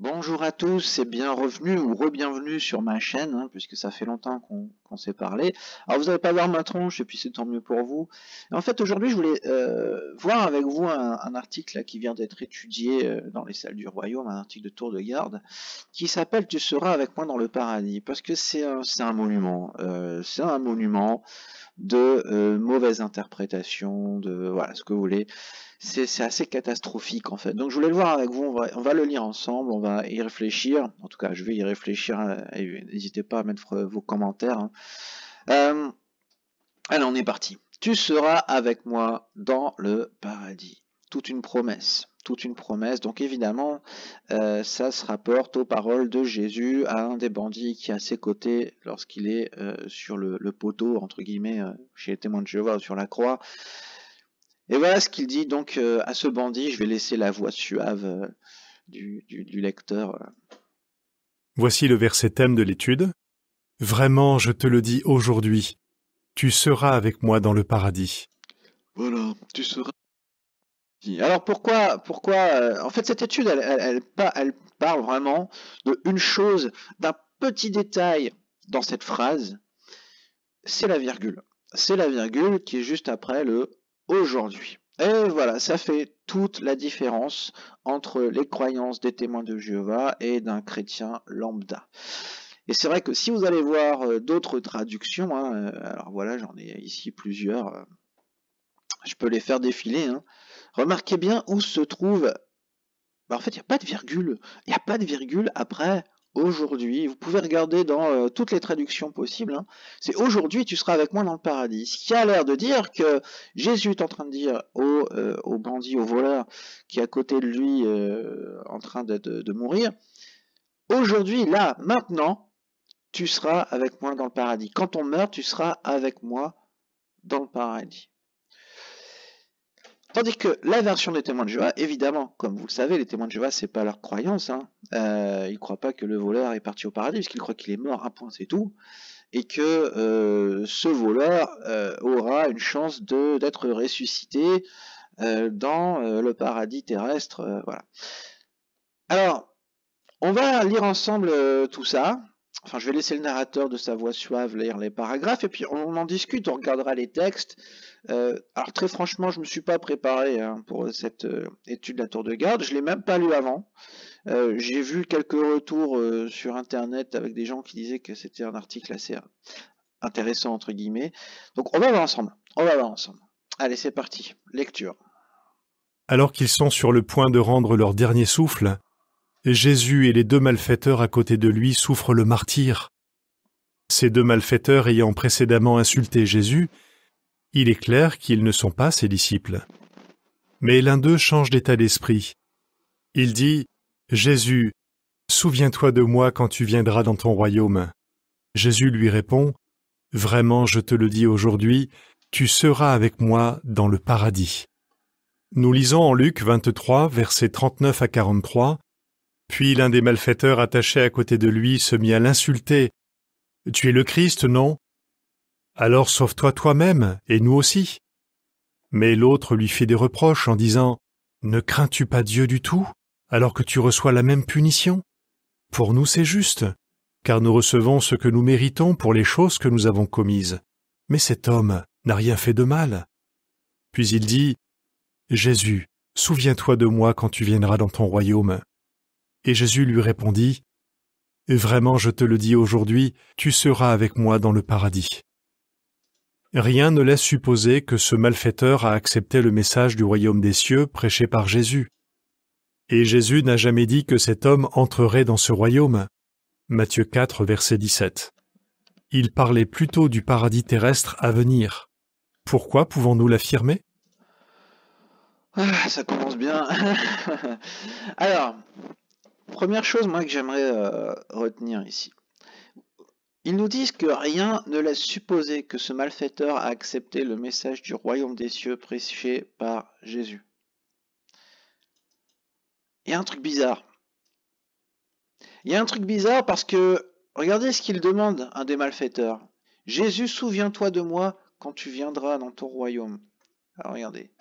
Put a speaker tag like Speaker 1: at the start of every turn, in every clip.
Speaker 1: Bonjour à tous et bienvenue ou re-bienvenue sur ma chaîne, puisque ça fait longtemps qu'on s'est parlé. Alors vous n'allez pas voir ma tronche et puis c'est tant mieux pour vous. Et en fait aujourd'hui je voulais voir avec vous un article là, qui vient d'être étudié dans les salles du royaume, un article de tour de garde, qui s'appelle Tu seras avec moi dans le paradis, parce que c'est un monument, de mauvaise interprétation, de voilà ce que vous voulez. C'est assez catastrophique en fait. Donc je voulais le voir avec vous, on va le lire ensemble, on va y réfléchir. En tout cas, je vais y réfléchir. Et n'hésitez pas à mettre vos commentaires. Euh, allez, on est parti. Tu seras avec moi dans le paradis. Toute une promesse. Toute une promesse. Donc évidemment, ça se rapporte aux paroles de Jésus à un des bandits qui est à ses côtés lorsqu'il est sur le poteau, entre guillemets, chez les témoins de Jéhovah, sur la croix. Et voilà ce qu'il dit donc à ce bandit. Je vais laisser la voix suave du lecteur.
Speaker 2: Voici le verset thème de l'étude. Vraiment, je te le dis aujourd'hui, tu seras avec moi dans le paradis.
Speaker 1: Voilà, tu seras. Alors pourquoi en fait cette étude elle parle vraiment de une chose, d'un petit détail dans cette phrase, c'est la virgule. C'est la virgule qui est juste après le aujourd'hui. Et voilà, ça fait toute la différence entre les croyances des témoins de Jéhovah et d'un chrétien lambda. Et c'est vrai que si vous allez voir d'autres traductions, alors voilà, j'en ai ici plusieurs, je peux les faire défiler. Remarquez bien où se trouve. En fait, il n'y a pas de virgule. Il n'y a pas de virgule après aujourd'hui. Vous pouvez regarder dans toutes les traductions possibles. C'est aujourd'hui, tu seras avec moi dans le paradis. Ce qui a l'air de dire que Jésus est en train de dire au bandit, au voleur qui est à côté de lui en train de mourir, aujourd'hui, là, maintenant, tu seras avec moi dans le paradis. Quand on meurt, tu seras avec moi dans le paradis. Tandis que la version des témoins de Jéhovah, évidemment, comme vous le savez, les témoins de Jéhovah, c'est pas leur croyance. Ils ne croient pas que le voleur est parti au paradis, puisqu'ils croient qu'il est mort, un point, c'est tout. Et que ce voleur aura une chance d'être ressuscité dans le paradis terrestre. Voilà. Alors, on va lire ensemble tout ça. Enfin, je vais laisser le narrateur de sa voix suave lire les paragraphes et puis on en discute, on regardera les textes. Alors très franchement, je ne me suis pas préparé pour cette étude de la tour de garde. Je l'ai même pas lu avant. J'ai vu quelques retours sur internet avec des gens qui disaient que c'était un article assez intéressant entre guillemets. Donc on va voir ensemble. On va voir ensemble. Allez, c'est parti. Lecture.
Speaker 2: Alors qu'ils sont sur le point de rendre leur dernier souffle, Jésus et les deux malfaiteurs à côté de lui souffrent le martyre. Ces deux malfaiteurs ayant précédemment insulté Jésus, il est clair qu'ils ne sont pas ses disciples. Mais l'un d'eux change d'état d'esprit. Il dit « Jésus, souviens-toi de moi quand tu viendras dans ton royaume. » Jésus lui répond « Vraiment, je te le dis aujourd'hui, tu seras avec moi dans le paradis. » Nous lisons en Luc 23, versets 39 à 43. Puis l'un des malfaiteurs attachés à côté de lui se mit à l'insulter. « Tu es le Christ, non ? Alors sauve-toi toi-même, et nous aussi. » Mais l'autre lui fit des reproches en disant « Ne crains-tu pas Dieu du tout, alors que tu reçois la même punition ? Pour nous c'est juste, car nous recevons ce que nous méritons pour les choses que nous avons commises. Mais cet homme n'a rien fait de mal. » Puis il dit « Jésus, souviens-toi de moi quand tu viendras dans ton royaume. » Et Jésus lui répondit « Vraiment, je te le dis aujourd'hui, tu seras avec moi dans le paradis. » Rien ne laisse supposer que ce malfaiteur a accepté le message du royaume des cieux prêché par Jésus. Et Jésus n'a jamais dit que cet homme entrerait dans ce royaume. Matthieu 4, verset 17. Il parlait plutôt du paradis terrestre à venir. Pourquoi pouvons-nous l'affirmer ?
Speaker 1: Ça commence bien. Alors, première chose, moi, que j'aimerais retenir ici. Ils nous disent que rien ne laisse supposer que ce malfaiteur a accepté le message du royaume des cieux prêché par Jésus. Il y a un truc bizarre. Il y a un truc bizarre parce que, regardez ce qu'il demande, un des malfaiteurs. Jésus, souviens-toi de moi quand tu viendras dans ton royaume. Alors regardez.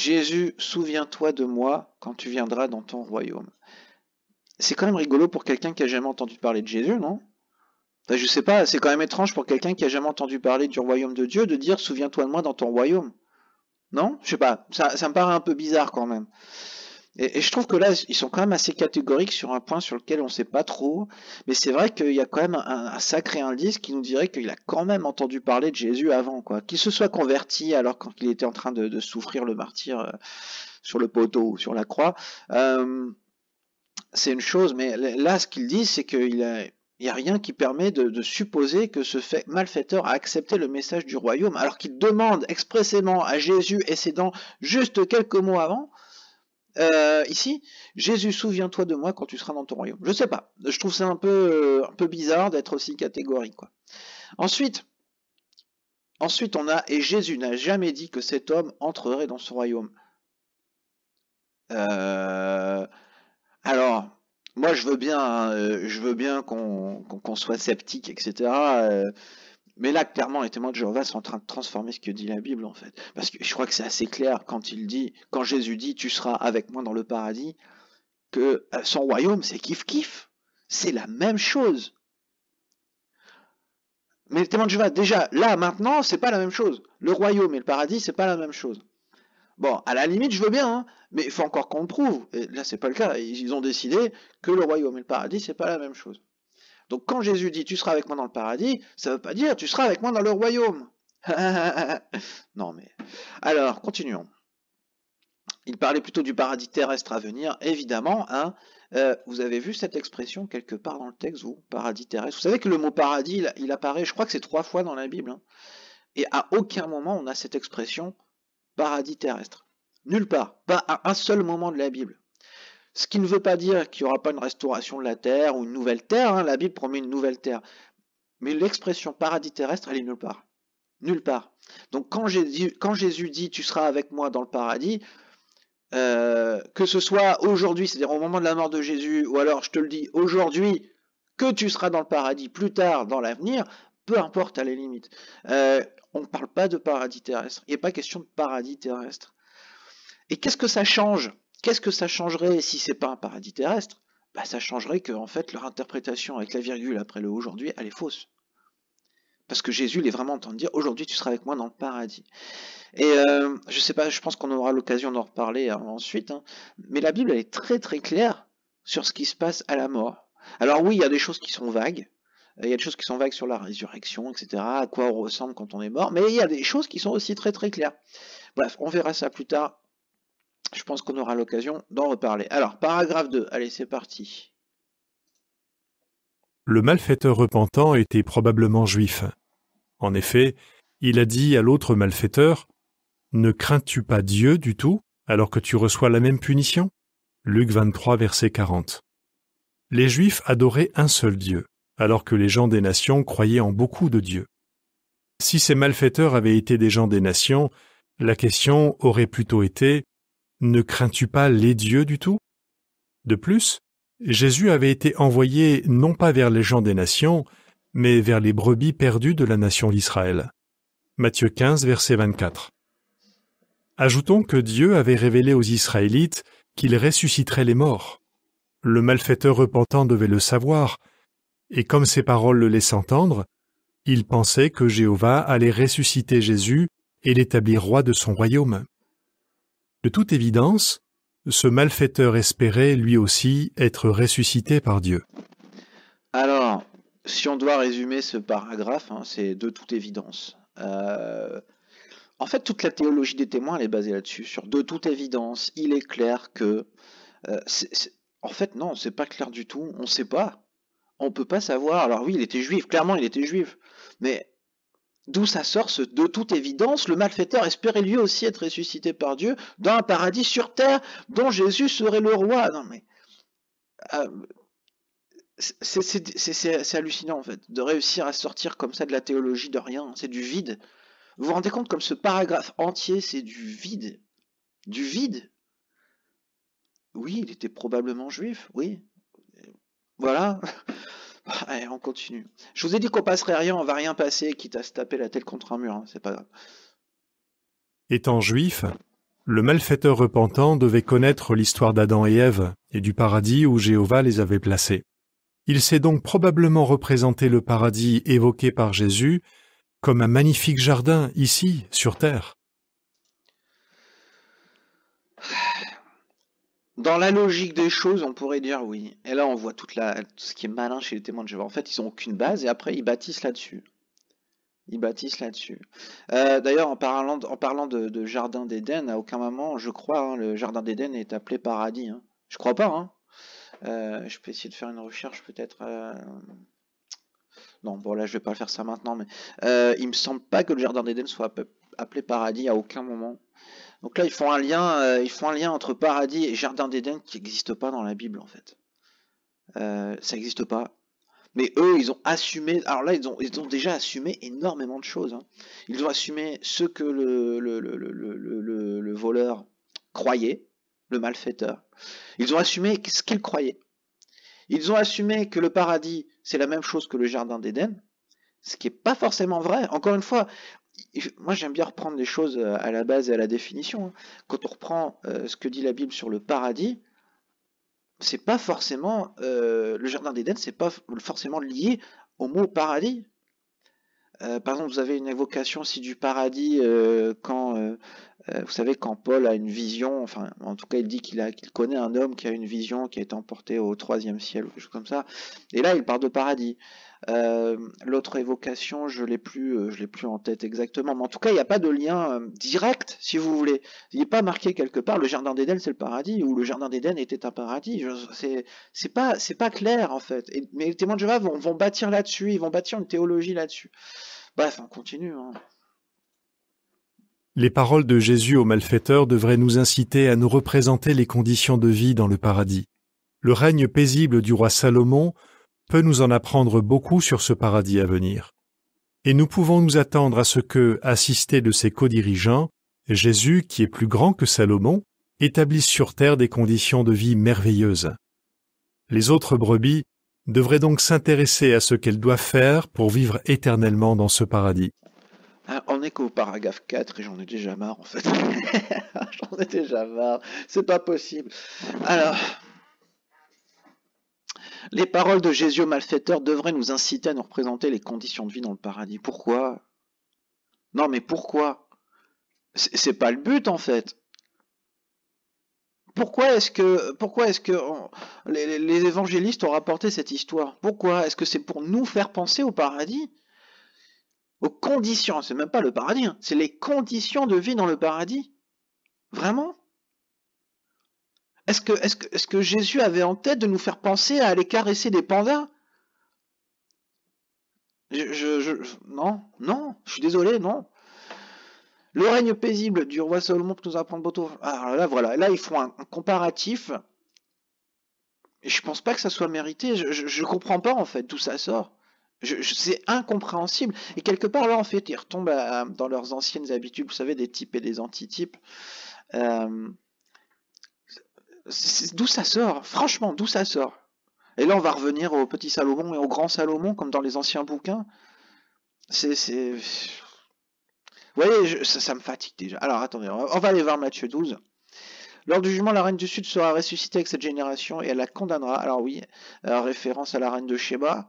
Speaker 1: Jésus, souviens-toi de moi quand tu viendras dans ton royaume. C'est quand même rigolo pour quelqu'un qui a jamais entendu parler de Jésus, non? Enfin, je sais pas, c'est quand même étrange pour quelqu'un qui a jamais entendu parler du royaume de Dieu de dire souviens-toi de moi dans ton royaume. Non? Je sais pas, ça me paraît un peu bizarre quand même. Et je trouve que là, ils sont quand même assez catégoriques sur un point sur lequel on sait pas trop, mais c'est vrai qu'il y a quand même un sacré indice qui nous dirait qu'il a quand même entendu parler de Jésus avant, quoi. Qu'il se soit converti alors quand il était en train de souffrir le martyre sur le poteau ou sur la croix, c'est une chose, mais là, ce qu'il dit, c'est qu'il n'y a rien qui permet de supposer que ce malfaiteur a accepté le message du royaume, alors qu'il demande expressément à Jésus, et c'est dans juste quelques mots avant, ici, Jésus, souviens-toi de moi quand tu seras dans ton royaume. Je sais pas, je trouve ça un peu bizarre d'être aussi catégorique, quoi. Ensuite, on a, et Jésus n'a jamais dit que cet homme entrerait dans son royaume. Alors, moi je veux bien, hein, je veux bien qu'on soit sceptique, etc. Mais là, clairement, les témoins de Jéhovah sont en train de transformer ce que dit la Bible, en fait. Parce que je crois que c'est assez clair quand Jésus dit, tu seras avec moi dans le paradis, que son royaume, c'est kiff-kiff. C'est la même chose. Mais les témoins de Jéhovah, déjà, là, maintenant, c'est pas la même chose. Le royaume et le paradis, c'est pas la même chose. Bon, à la limite, je veux bien, hein, mais il faut encore qu'on le prouve. Et là, c'est pas le cas. Ils ont décidé que le royaume et le paradis, c'est pas la même chose. Donc, quand Jésus dit tu seras avec moi dans le paradis, ça veut pas dire tu seras avec moi dans le royaume. Non, mais. Alors, continuons. Il parlait plutôt du paradis terrestre à venir, évidemment. Hein, vous avez vu cette expression quelque part dans le texte, vous, paradis terrestre. Vous savez que le mot paradis, il apparaît, je crois que c'est 3 fois dans la Bible. Hein, et à aucun moment on a cette expression paradis terrestre. Nulle part. Pas à un seul moment de la Bible. Ce qui ne veut pas dire qu'il n'y aura pas une restauration de la terre ou une nouvelle terre. Hein, la Bible promet une nouvelle terre. Mais l'expression paradis terrestre, elle est nulle part. Nulle part. Donc quand Jésus dit tu seras avec moi dans le paradis, que ce soit aujourd'hui, c'est-à-dire au moment de la mort de Jésus, ou alors je te le dis aujourd'hui, que tu seras dans le paradis plus tard dans l'avenir, peu importe à la limite. On ne parle pas de paradis terrestre. Il n'est pas question de paradis terrestre. Et qu'est-ce que ça change? Qu'est-ce que ça changerait si c'est pas un paradis terrestre? Bah, ça changerait que en fait leur interprétation avec la virgule après le aujourd'hui, elle est fausse. Parce que Jésus, il est vraiment en train de dire aujourd'hui tu seras avec moi dans le paradis. Et je sais pas, je pense qu'on aura l'occasion d'en reparler ensuite, hein, mais la Bible elle est très très claire sur ce qui se passe à la mort. Alors oui, il y a des choses qui sont vagues. Il y a des choses qui sont vagues sur la résurrection, etc. À quoi on ressemble quand on est mort. Mais il y a des choses qui sont aussi très très claires. Bref, on verra ça plus tard. Je pense qu'on aura l'occasion d'en reparler. Alors, paragraphe 2. Allez, c'est parti.
Speaker 2: Le malfaiteur repentant était probablement juif. En effet, il a dit à l'autre malfaiteur « Ne crains-tu pas Dieu du tout, alors que tu reçois la même punition ?» Luc 23, verset 40. Les Juifs adoraient un seul Dieu, alors que les gens des nations croyaient en beaucoup de dieux. Si ces malfaiteurs avaient été des gens des nations, la question aurait plutôt été « Ne crains-tu pas les dieux du tout ?» De plus, Jésus avait été envoyé non pas vers les gens des nations, mais vers les brebis perdues de la nation d'Israël. Matthieu 15, verset 24. Ajoutons que Dieu avait révélé aux Israélites qu'il ressusciterait les morts. Le malfaiteur repentant devait le savoir, et comme ses paroles le laissent entendre, il pensait que Jéhovah allait ressusciter Jésus et l'établir roi de son royaume. De toute évidence, ce malfaiteur espérait lui aussi être ressuscité par Dieu.
Speaker 1: Alors, si on doit résumer ce paragraphe, hein, c'est de toute évidence. En fait, toute la théologie des témoins, elle est basée là-dessus. Sur de toute évidence, il est clair que... En fait, non, c'est pas clair du tout. On ne sait pas. On peut pas savoir. Alors oui, il était juif. Clairement, il était juif. Mais d'où ça sort ce de toute évidence? Le malfaiteur espérait lui aussi être ressuscité par Dieu dans un paradis sur terre dont Jésus serait le roi. Non mais... c'est hallucinant en fait, de réussir à sortir comme ça de la théologie de rien. C'est du vide. Vous vous rendez compte comme ce paragraphe entier, c'est du vide. Du vide. Oui, il était probablement juif, oui. Voilà. Allez, on continue. Je vous ai dit qu'on passerait rien, on va rien passer, quitte à se taper la tête contre un mur, hein, c'est pas grave.
Speaker 2: Étant juif, Le malfaiteur repentant devait connaître l'histoire d'Adam et Ève et du paradis où Jéhovah les avait placés. Il s'est donc probablement représenté le paradis évoqué par Jésus comme un magnifique jardin ici, sur terre.
Speaker 1: Dans la logique des choses, on pourrait dire oui. Et là, on voit tout ce qui est malin chez les témoins de Jéhovah. En fait, ils n'ont aucune base et après, ils bâtissent là-dessus. D'ailleurs, en parlant de jardin d'Éden, à aucun moment, je crois, hein, le jardin d'Éden est appelé paradis. Hein. Je crois pas. Hein. Je peux essayer de faire une recherche peut-être. Non, bon là, je vais pas faire ça maintenant, mais il me semble pas que le jardin d'Éden soit appelé paradis à aucun moment. Donc là, ils font un lien entre paradis et jardin d'Éden qui n'existe pas dans la Bible en fait. Ça n'existe pas. Mais eux, ils ont assumé. Alors là, ils ont déjà assumé énormément de choses. Hein. Ils ont assumé ce que le voleur croyait, le malfaiteur. Ils ont assumé ce qu'il croyait. Ils ont assumé que le paradis, c'est la même chose que le jardin d'Éden, ce qui n'est pas forcément vrai. Encore une fois, moi j'aime bien reprendre les choses à la base et à la définition. Hein. Quand on reprend ce que dit la Bible sur le paradis, c'est pas forcément le jardin d'Éden, c'est pas forcément lié au mot paradis. Par exemple, vous avez une évocation aussi du paradis quand vous savez quand Paul a une vision, enfin en tout cas il dit qu'il connaît un homme qui a une vision qui a été emporté au 3e ciel ou quelque chose comme ça. Et là il parle de paradis. L'autre évocation, je l'ai plus en tête exactement, mais en tout cas il n'y a pas de lien direct, si vous voulez. Il n'est pas marqué quelque part le jardin d'Éden c'est le paradis ou le jardin d'Éden était un paradis. C'est pas clair en fait. Mais les témoins de Jéhovah vont bâtir là-dessus, ils vont bâtir une théologie là-dessus. Bref, on continue. Hein.
Speaker 2: Les paroles de Jésus aux malfaiteurs devraient nous inciter à nous représenter les conditions de vie dans le paradis. Le règne paisible du roi Salomon peut nous en apprendre beaucoup sur ce paradis à venir. Et nous pouvons nous attendre à ce que, assisté de ses co-dirigeants, Jésus, qui est plus grand que Salomon, établisse sur terre des conditions de vie merveilleuses. Les autres brebis devraient donc s'intéresser à ce qu'elles doivent faire pour vivre éternellement dans ce paradis.
Speaker 1: On est qu'au paragraphe 4 et j'en ai déjà marre en fait. J'en ai déjà marre. C'est pas possible. Alors, les paroles de Jésus aux malfaiteurs devraient nous inciter à nous représenter les conditions de vie dans le paradis. Pourquoi? Non mais pourquoi? C'est pas le but en fait. Pourquoi est-ce que les évangélistes ont rapporté cette histoire? Pourquoi? Est-ce que c'est pour nous faire penser au paradis? Aux conditions, c'est même pas le paradis, hein, c'est les conditions de vie dans le paradis. Vraiment? Est-ce que Jésus avait en tête de nous faire penser à aller caresser des pandas? Non, je suis désolé, non. Le règne paisible du roi Salomon que nous apprend Boto. Alors là, voilà, là ils font un comparatif. Et je pense pas que ça soit mérité. Je comprends pas en fait d'où ça sort. C'est incompréhensible. Et quelque part là, en fait, ils retombent dans leurs anciennes habitudes, vous savez, des types et des antitypes. D'où ça sort? Franchement, d'où ça sort? Et là, on va revenir au petit Salomon et au grand Salomon, comme dans les anciens bouquins. Vous voyez, ça me fatigue déjà. Alors, attendez, on va aller voir Matthieu 12. Lors du jugement, la reine du Sud sera ressuscitée avec cette génération et elle la condamnera. Alors oui, référence à la reine de Sheba.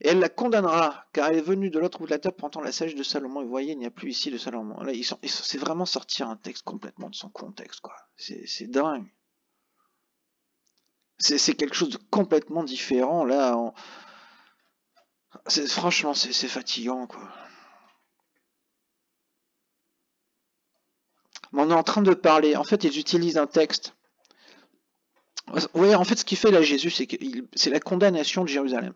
Speaker 1: Et elle la condamnera, car elle est venue de l'autre bout de la table pendant la sagesse de Salomon. Et vous voyez, il n'y a plus ici de Salomon. Là, c'est vraiment sortir un texte complètement de son contexte, quoi. C'est dingue. C'est quelque chose de complètement différent, là. Franchement, c'est fatigant, quoi. Mais on est en train de parler. En fait, ils utilisent un texte. Vous voyez, en fait, ce qu'il fait là, Jésus, c'est la condamnation de Jérusalem.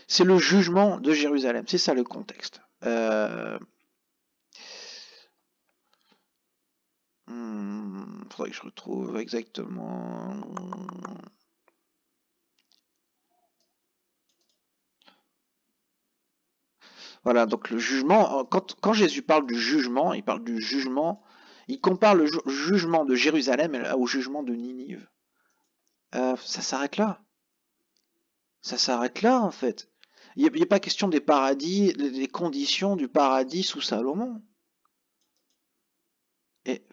Speaker 1: C'est le jugement de Jérusalem. C'est ça le contexte. Faudrait que je retrouve exactement. Voilà, donc le jugement, quand Jésus parle du jugement, il parle du jugement, il compare le jugement de Jérusalem au jugement de Ninive. Ça s'arrête là. Ça s'arrête là, en fait. Il n'y a pas question des paradis, des conditions du paradis sous Salomon. Et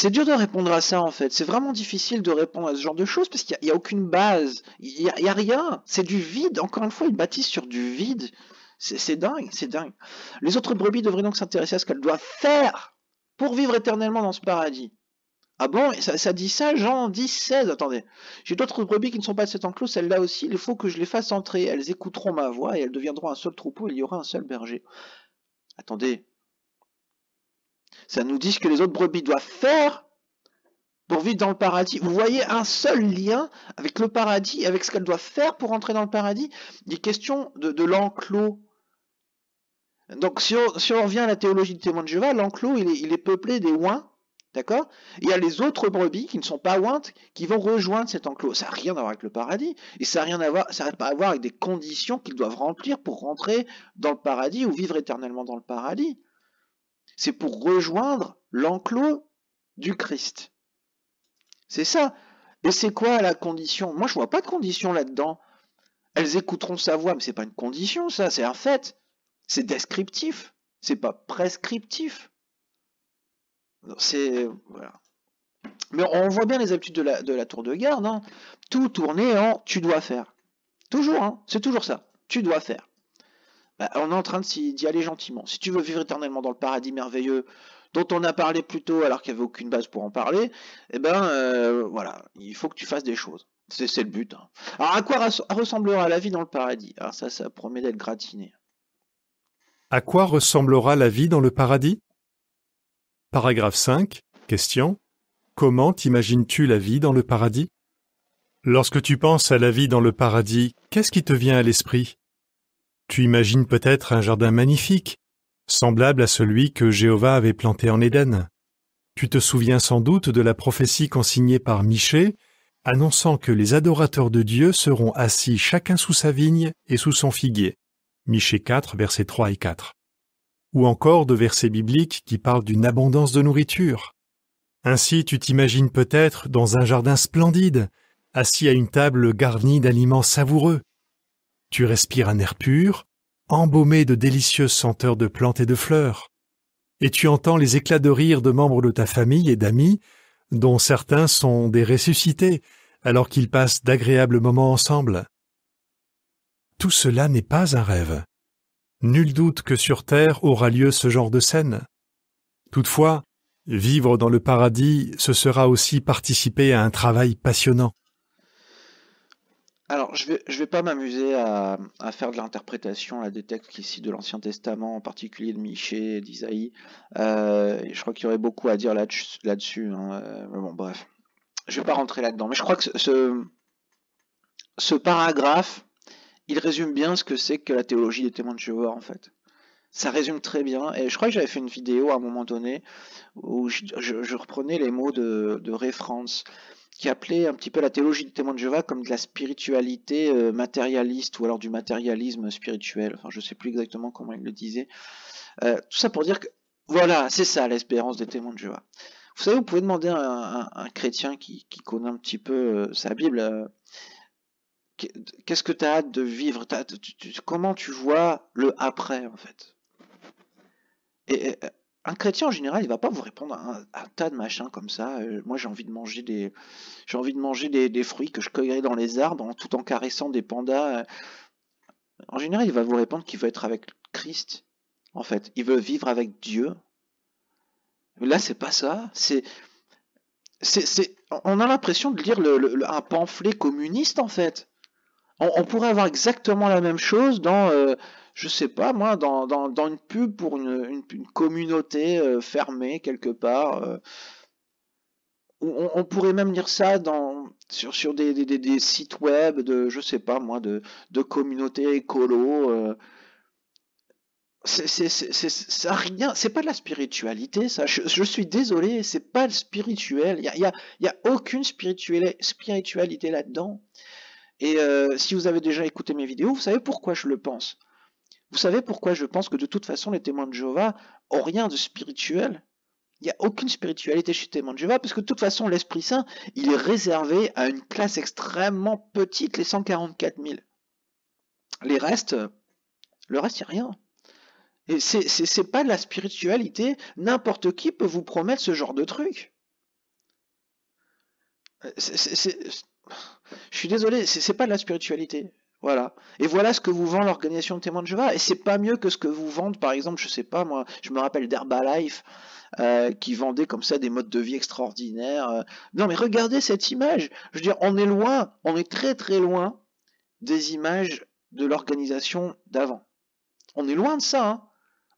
Speaker 1: C'est dur de répondre à ça en fait. C'est vraiment difficile de répondre à ce genre de choses parce qu'il n'y a, aucune base. Il y a rien. C'est du vide. Encore une fois, ils bâtissent sur du vide. C'est dingue, c'est dingue. Les autres brebis devraient donc s'intéresser à ce qu'elles doivent faire pour vivre éternellement dans ce paradis. Ah bon, ça dit ça, Jean 10, 16, attendez. J'ai d'autres brebis qui ne sont pas de cet enclos, celles-là aussi, il faut que je les fasse entrer. Elles écouteront ma voix et elles deviendront un seul troupeau, il y aura un seul berger. Attendez. Ça nous dit ce que les autres brebis doivent faire pour vivre dans le paradis. Vous voyez un seul lien avec le paradis, avec ce qu'elles doivent faire pour entrer dans le paradis. Il est question de l'enclos. Donc si on revient à la théologie du témoin de Jéhovah, l'enclos il est peuplé des oints, d'accord? Il y a les autres brebis qui ne sont pas ointes qui vont rejoindre cet enclos. Ça n'a rien à voir avec le paradis, et ça n'a pas à voir avec des conditions qu'ils doivent remplir pour rentrer dans le paradis ou vivre éternellement dans le paradis. C'est pour rejoindre l'enclos du Christ. C'est ça. Et c'est quoi la condition? Moi je vois pas de condition là-dedans. Elles écouteront sa voix, mais c'est pas une condition ça, c'est un fait. C'est descriptif, c'est pas prescriptif. C'est voilà. Mais on voit bien les habitudes de la tour de garde, hein. Tout tourné en tu dois faire. Toujours, hein. C'est toujours ça. Tu dois faire. Bah, on est en train d'y aller gentiment. Si tu veux vivre éternellement dans le paradis merveilleux dont on a parlé plus tôt alors qu'il n'y avait aucune base pour en parler, eh ben voilà, il faut que tu fasses des choses. C'est le but, hein. Alors à quoi ressemblera la vie dans le paradis? Alors ça promet d'être gratiné.
Speaker 2: À quoi ressemblera la vie dans le paradis? Paragraphe 5. Question. Comment t'imagines-tu la vie dans le paradis? Lorsque tu penses à la vie dans le paradis, qu'est-ce qui te vient à l'esprit? Tu imagines peut-être un jardin magnifique, semblable à celui que Jéhovah avait planté en Éden. Tu te souviens sans doute de la prophétie consignée par Michée, annonçant que les adorateurs de Dieu seront assis chacun sous sa vigne et sous son figuier. Michée 4, versets 3 et 4. Ou encore de versets bibliques qui parlent d'une abondance de nourriture. Ainsi tu t'imagines peut-être dans un jardin splendide, assis à une table garnie d'aliments savoureux. Tu respires un air pur, embaumé de délicieuses senteurs de plantes et de fleurs. Et tu entends les éclats de rire de membres de ta famille et d'amis, dont certains sont des ressuscités, alors qu'ils passent d'agréables moments ensemble. Tout cela n'est pas un rêve. Nul doute que sur terre aura lieu ce genre de scène. Toutefois, vivre dans le paradis, ce sera aussi participer à un travail passionnant.
Speaker 1: Alors, je vais pas m'amuser à faire de l'interprétation des textes ici de l'Ancien Testament, en particulier de Michée, d'Isaïe. Je crois qu'il y aurait beaucoup à dire là-dessus, hein. Mais bon, bref. Je vais pas rentrer là-dedans. Mais je crois que ce paragraphe, il résume bien ce que c'est que la théologie des témoins de Jéhovah, en fait. Ça résume très bien. Et je crois que j'avais fait une vidéo à un moment donné où je reprenais les mots de Ray France, qui appelait un petit peu la théologie du témoin de Jéhovah comme de la spiritualité matérialiste ou alors du matérialisme spirituel. Enfin, je sais plus exactement comment il le disait. Tout ça pour dire que, voilà, c'est ça l'espérance des témoins de Jéhovah. Vous savez, vous pouvez demander à un chrétien qui connaît un petit peu sa Bible, qu'est-ce que tu as hâte de vivre? Comment tu vois le après, en fait? Et un chrétien en général, il va pas vous répondre à un tas de machins comme ça. Moi, j'ai envie de manger des fruits que je cueillerai dans les arbres tout en caressant des pandas. En général, il va vous répondre qu'il veut être avec Christ. En fait, il veut vivre avec Dieu. Mais là, c'est pas ça. On a l'impression de lire un pamphlet communiste en fait. On pourrait avoir exactement la même chose dans, je sais pas moi, dans une pub pour une communauté fermée quelque part. On pourrait même lire ça sur des sites web de, je sais pas moi, de communautés écolo. Ça rien, c'est pas de la spiritualité, ça. Je suis désolé, c'est pas le spirituel. Il y a aucune spiritualité là-dedans. Et si vous avez déjà écouté mes vidéos, vous savez pourquoi je le pense. Vous savez pourquoi je pense que de toute façon les témoins de Jéhovah ont rien de spirituel. Il n'y a aucune spiritualité chez les témoins de Jéhovah, parce que de toute façon l'Esprit Saint, il est réservé à une classe extrêmement petite, les 144 000. Le reste, il n'y a rien. Et c'est pas de la spiritualité, n'importe qui peut vous promettre ce genre de truc. Je suis désolé, c'est pas de la spiritualité. Voilà. Et voilà ce que vous vend l'organisation de témoins de Jéhovah. Et c'est pas mieux que ce que vous vendent, par exemple, je sais pas, moi, je me rappelle d'Herbalife, qui vendait comme ça des modes de vie extraordinaires. Non, mais regardez cette image. Je veux dire, on est loin, on est très très loin des images de l'organisation d'avant. On est loin de ça, hein.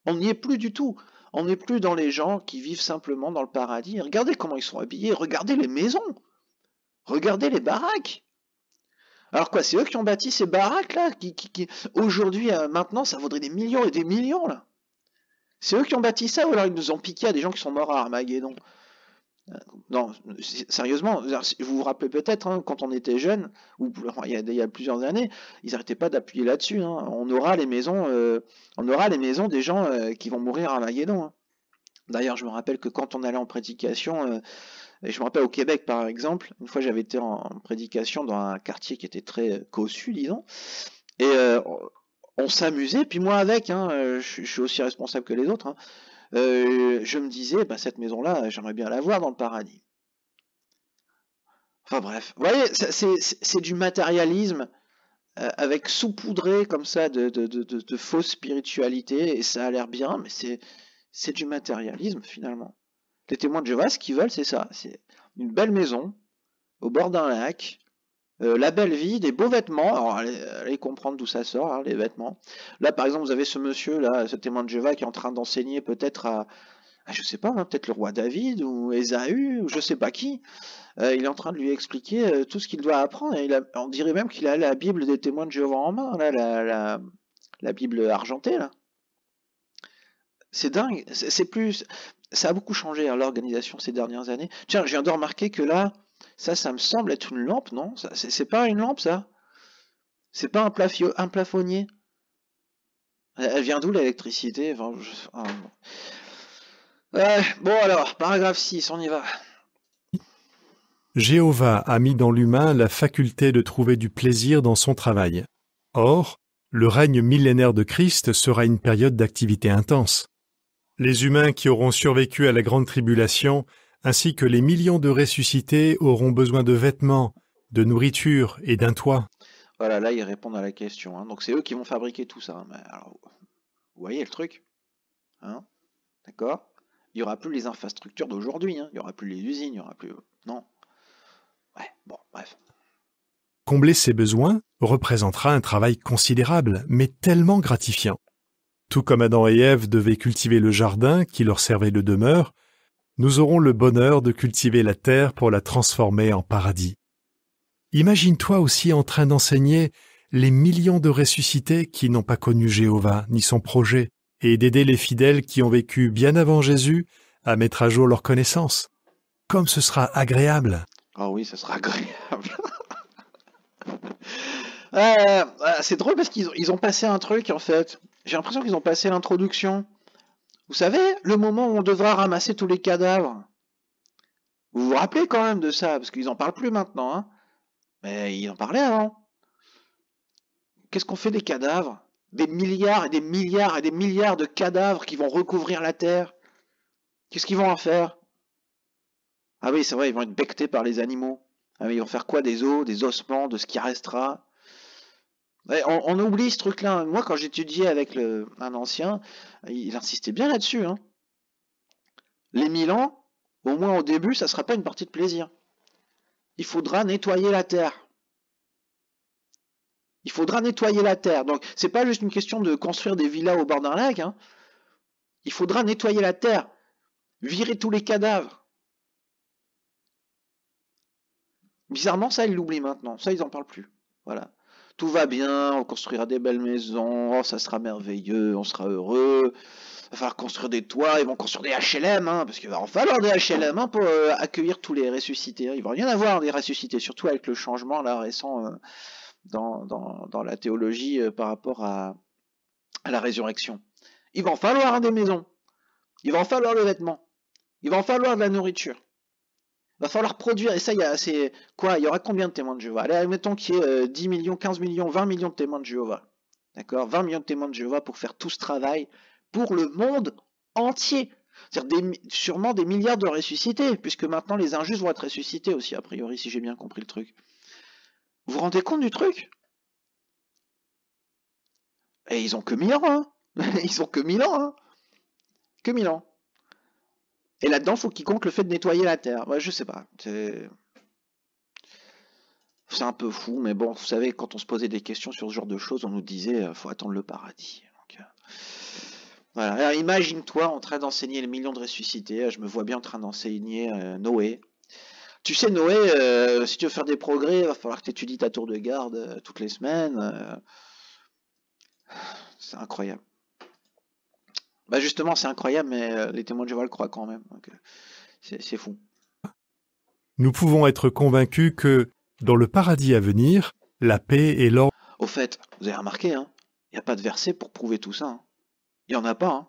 Speaker 1: On n'y est plus du tout. On n'est plus dans les gens qui vivent simplement dans le paradis. Regardez comment ils sont habillés, regardez les maisons, regardez les baraques. Alors quoi, c'est eux qui ont bâti ces baraques là, qui aujourd'hui, maintenant, ça vaudrait des millions et des millions là. C'est eux qui ont bâti ça ou alors ils nous ont piqué à des gens qui sont morts à Armageddon. Non, sérieusement, vous vous rappelez peut-être, hein, quand on était jeune, ou il y a plusieurs années, ils n'arrêtaient pas d'appuyer là-dessus, hein. On aura les maisons des gens qui vont mourir à Armageddon, hein. D'ailleurs, je me rappelle que quand on allait en prédication, et je me rappelle au Québec par exemple, une fois j'avais été en prédication dans un quartier qui était très cossu, disons, et on s'amusait, puis moi avec, hein, je suis aussi responsable que les autres, hein, je me disais, bah, cette maison-là, j'aimerais bien la voir dans le paradis. Enfin bref, vous voyez, c'est du matérialisme avec saupoudré comme ça de fausse spiritualité, et ça a l'air bien, mais c'est du matérialisme finalement. Les témoins de Jéhovah, ce qu'ils veulent, c'est ça, c'est une belle maison, au bord d'un lac, la belle vie, des beaux vêtements. Alors allez comprendre d'où ça sort, hein, les vêtements. Là par exemple, vous avez ce monsieur là, ce témoin de Jéhovah qui est en train d'enseigner peut-être à je sais pas, hein, peut-être le roi David ou Ésaü ou je sais pas qui. Il est en train de lui expliquer tout ce qu'il doit apprendre. Et on dirait même qu'il a la Bible des témoins de Jéhovah en main, là, la Bible argentée là. C'est dingue. Ça a beaucoup changé, hein, l'organisation ces dernières années. Tiens, je viens de remarquer que là, ça me semble être une lampe, non? C'est pas une lampe, ça? C'est pas un plafonnier? Elle vient d'où l'électricité? Enfin, bon. Ouais, bon alors, paragraphe 6, on y va.
Speaker 2: Jéhovah a mis dans l'humain la faculté de trouver du plaisir dans son travail. Or, le règne millénaire de Christ sera une période d'activité intense. Les humains qui auront survécu à la grande tribulation, ainsi que les millions de ressuscités, auront besoin de vêtements, de nourriture et d'un toit.
Speaker 1: Voilà, là ils répondent à la question, hein. Donc c'est eux qui vont fabriquer tout ça, hein. Mais alors, vous voyez le truc, hein? D'accord? Il n'y aura plus les infrastructures d'aujourd'hui, hein. Il n'y aura plus les usines, il n'y aura plus... Non. Ouais, bon, bref.
Speaker 2: Combler ces besoins représentera un travail considérable, mais tellement gratifiant. Tout comme Adam et Ève devaient cultiver le jardin qui leur servait de demeure, nous aurons le bonheur de cultiver la terre pour la transformer en paradis. Imagine-toi aussi en train d'enseigner les millions de ressuscités qui n'ont pas connu Jéhovah ni son projet, et d'aider les fidèles qui ont vécu bien avant Jésus à mettre à jour leurs connaissances. Comme ce sera agréable.
Speaker 1: Ah oui, ça sera agréable. C'est drôle parce qu'ils ont passé un truc en fait. J'ai l'impression qu'ils ont passé l'introduction. Vous savez, le moment où on devra ramasser tous les cadavres. Vous vous rappelez quand même de ça, parce qu'ils en parlent plus maintenant, hein. Mais ils en parlaient avant. Qu'est-ce qu'on fait des cadavres? Des milliards et des milliards et des milliards de cadavres qui vont recouvrir la Terre. Qu'est-ce qu'ils vont en faire? Ah oui, c'est vrai, ils vont être becquetés par les animaux. Ah mais ils vont faire quoi des os, des ossements, de ce qui restera? Ouais, on oublie ce truc-là. Moi, quand j'étudiais avec un ancien, il insistait bien là-dessus, hein. Les 1000 ans, au moins au début, ça ne sera pas une partie de plaisir. Il faudra nettoyer la Terre. Il faudra nettoyer la Terre. Donc, c'est pas juste une question de construire des villas au bord d'un lac, hein. Il faudra nettoyer la Terre. Virer tous les cadavres. Bizarrement, ça, ils l'oublient maintenant. Ça, ils n'en parlent plus. Voilà. Tout va bien, on construira des belles maisons, oh, ça sera merveilleux, on sera heureux. Il va falloir construire des toits, ils vont construire des HLM, hein, parce qu'il va en falloir des HLM, hein, pour accueillir tous les ressuscités. Il va rien avoir des ressuscités, surtout avec le changement là récent dans la théologie par rapport à la résurrection. Il va en falloir, hein, des maisons, il va en falloir des vêtements, il va en falloir de la nourriture. Il va falloir produire, et ça, c'est quoi? Il y aura combien de témoins de Jéhovah? Allez, admettons qu'il y ait 10 millions, 15 millions, 20 millions de témoins de Jéhovah. D'accord? 20 millions de témoins de Jéhovah pour faire tout ce travail pour le monde entier. C'est-à-dire sûrement des milliards de ressuscités, puisque maintenant les injustes vont être ressuscités aussi, a priori, si j'ai bien compris le truc. Vous vous rendez compte du truc? Et ils ont que 1000 ans, hein. Ils ont que 1000 ans, hein. Que 1000 ans. Et là-dedans, faut qu'ils comptent le fait de nettoyer la Terre. Ouais, je sais pas. C'est un peu fou, mais bon, vous savez, quand on se posait des questions sur ce genre de choses, on nous disait, faut attendre le paradis. Donc, voilà. Alors, imagine-toi en train d'enseigner les millions de ressuscités. Je me vois bien en train d'enseigner Noé. Tu sais, Noé, si tu veux faire des progrès, il va falloir que tu étudies ta tour de garde toutes les semaines. C'est incroyable. Bah justement, c'est incroyable, mais les témoins de Jéhovah le croient quand même. C'est fou.
Speaker 2: Nous pouvons être convaincus que, dans le paradis à venir, la paix et l'ordre...
Speaker 1: Au fait, vous avez remarqué, hein, il n'y a pas de verset pour prouver tout ça. Hein. Il n'y en a pas. Hein.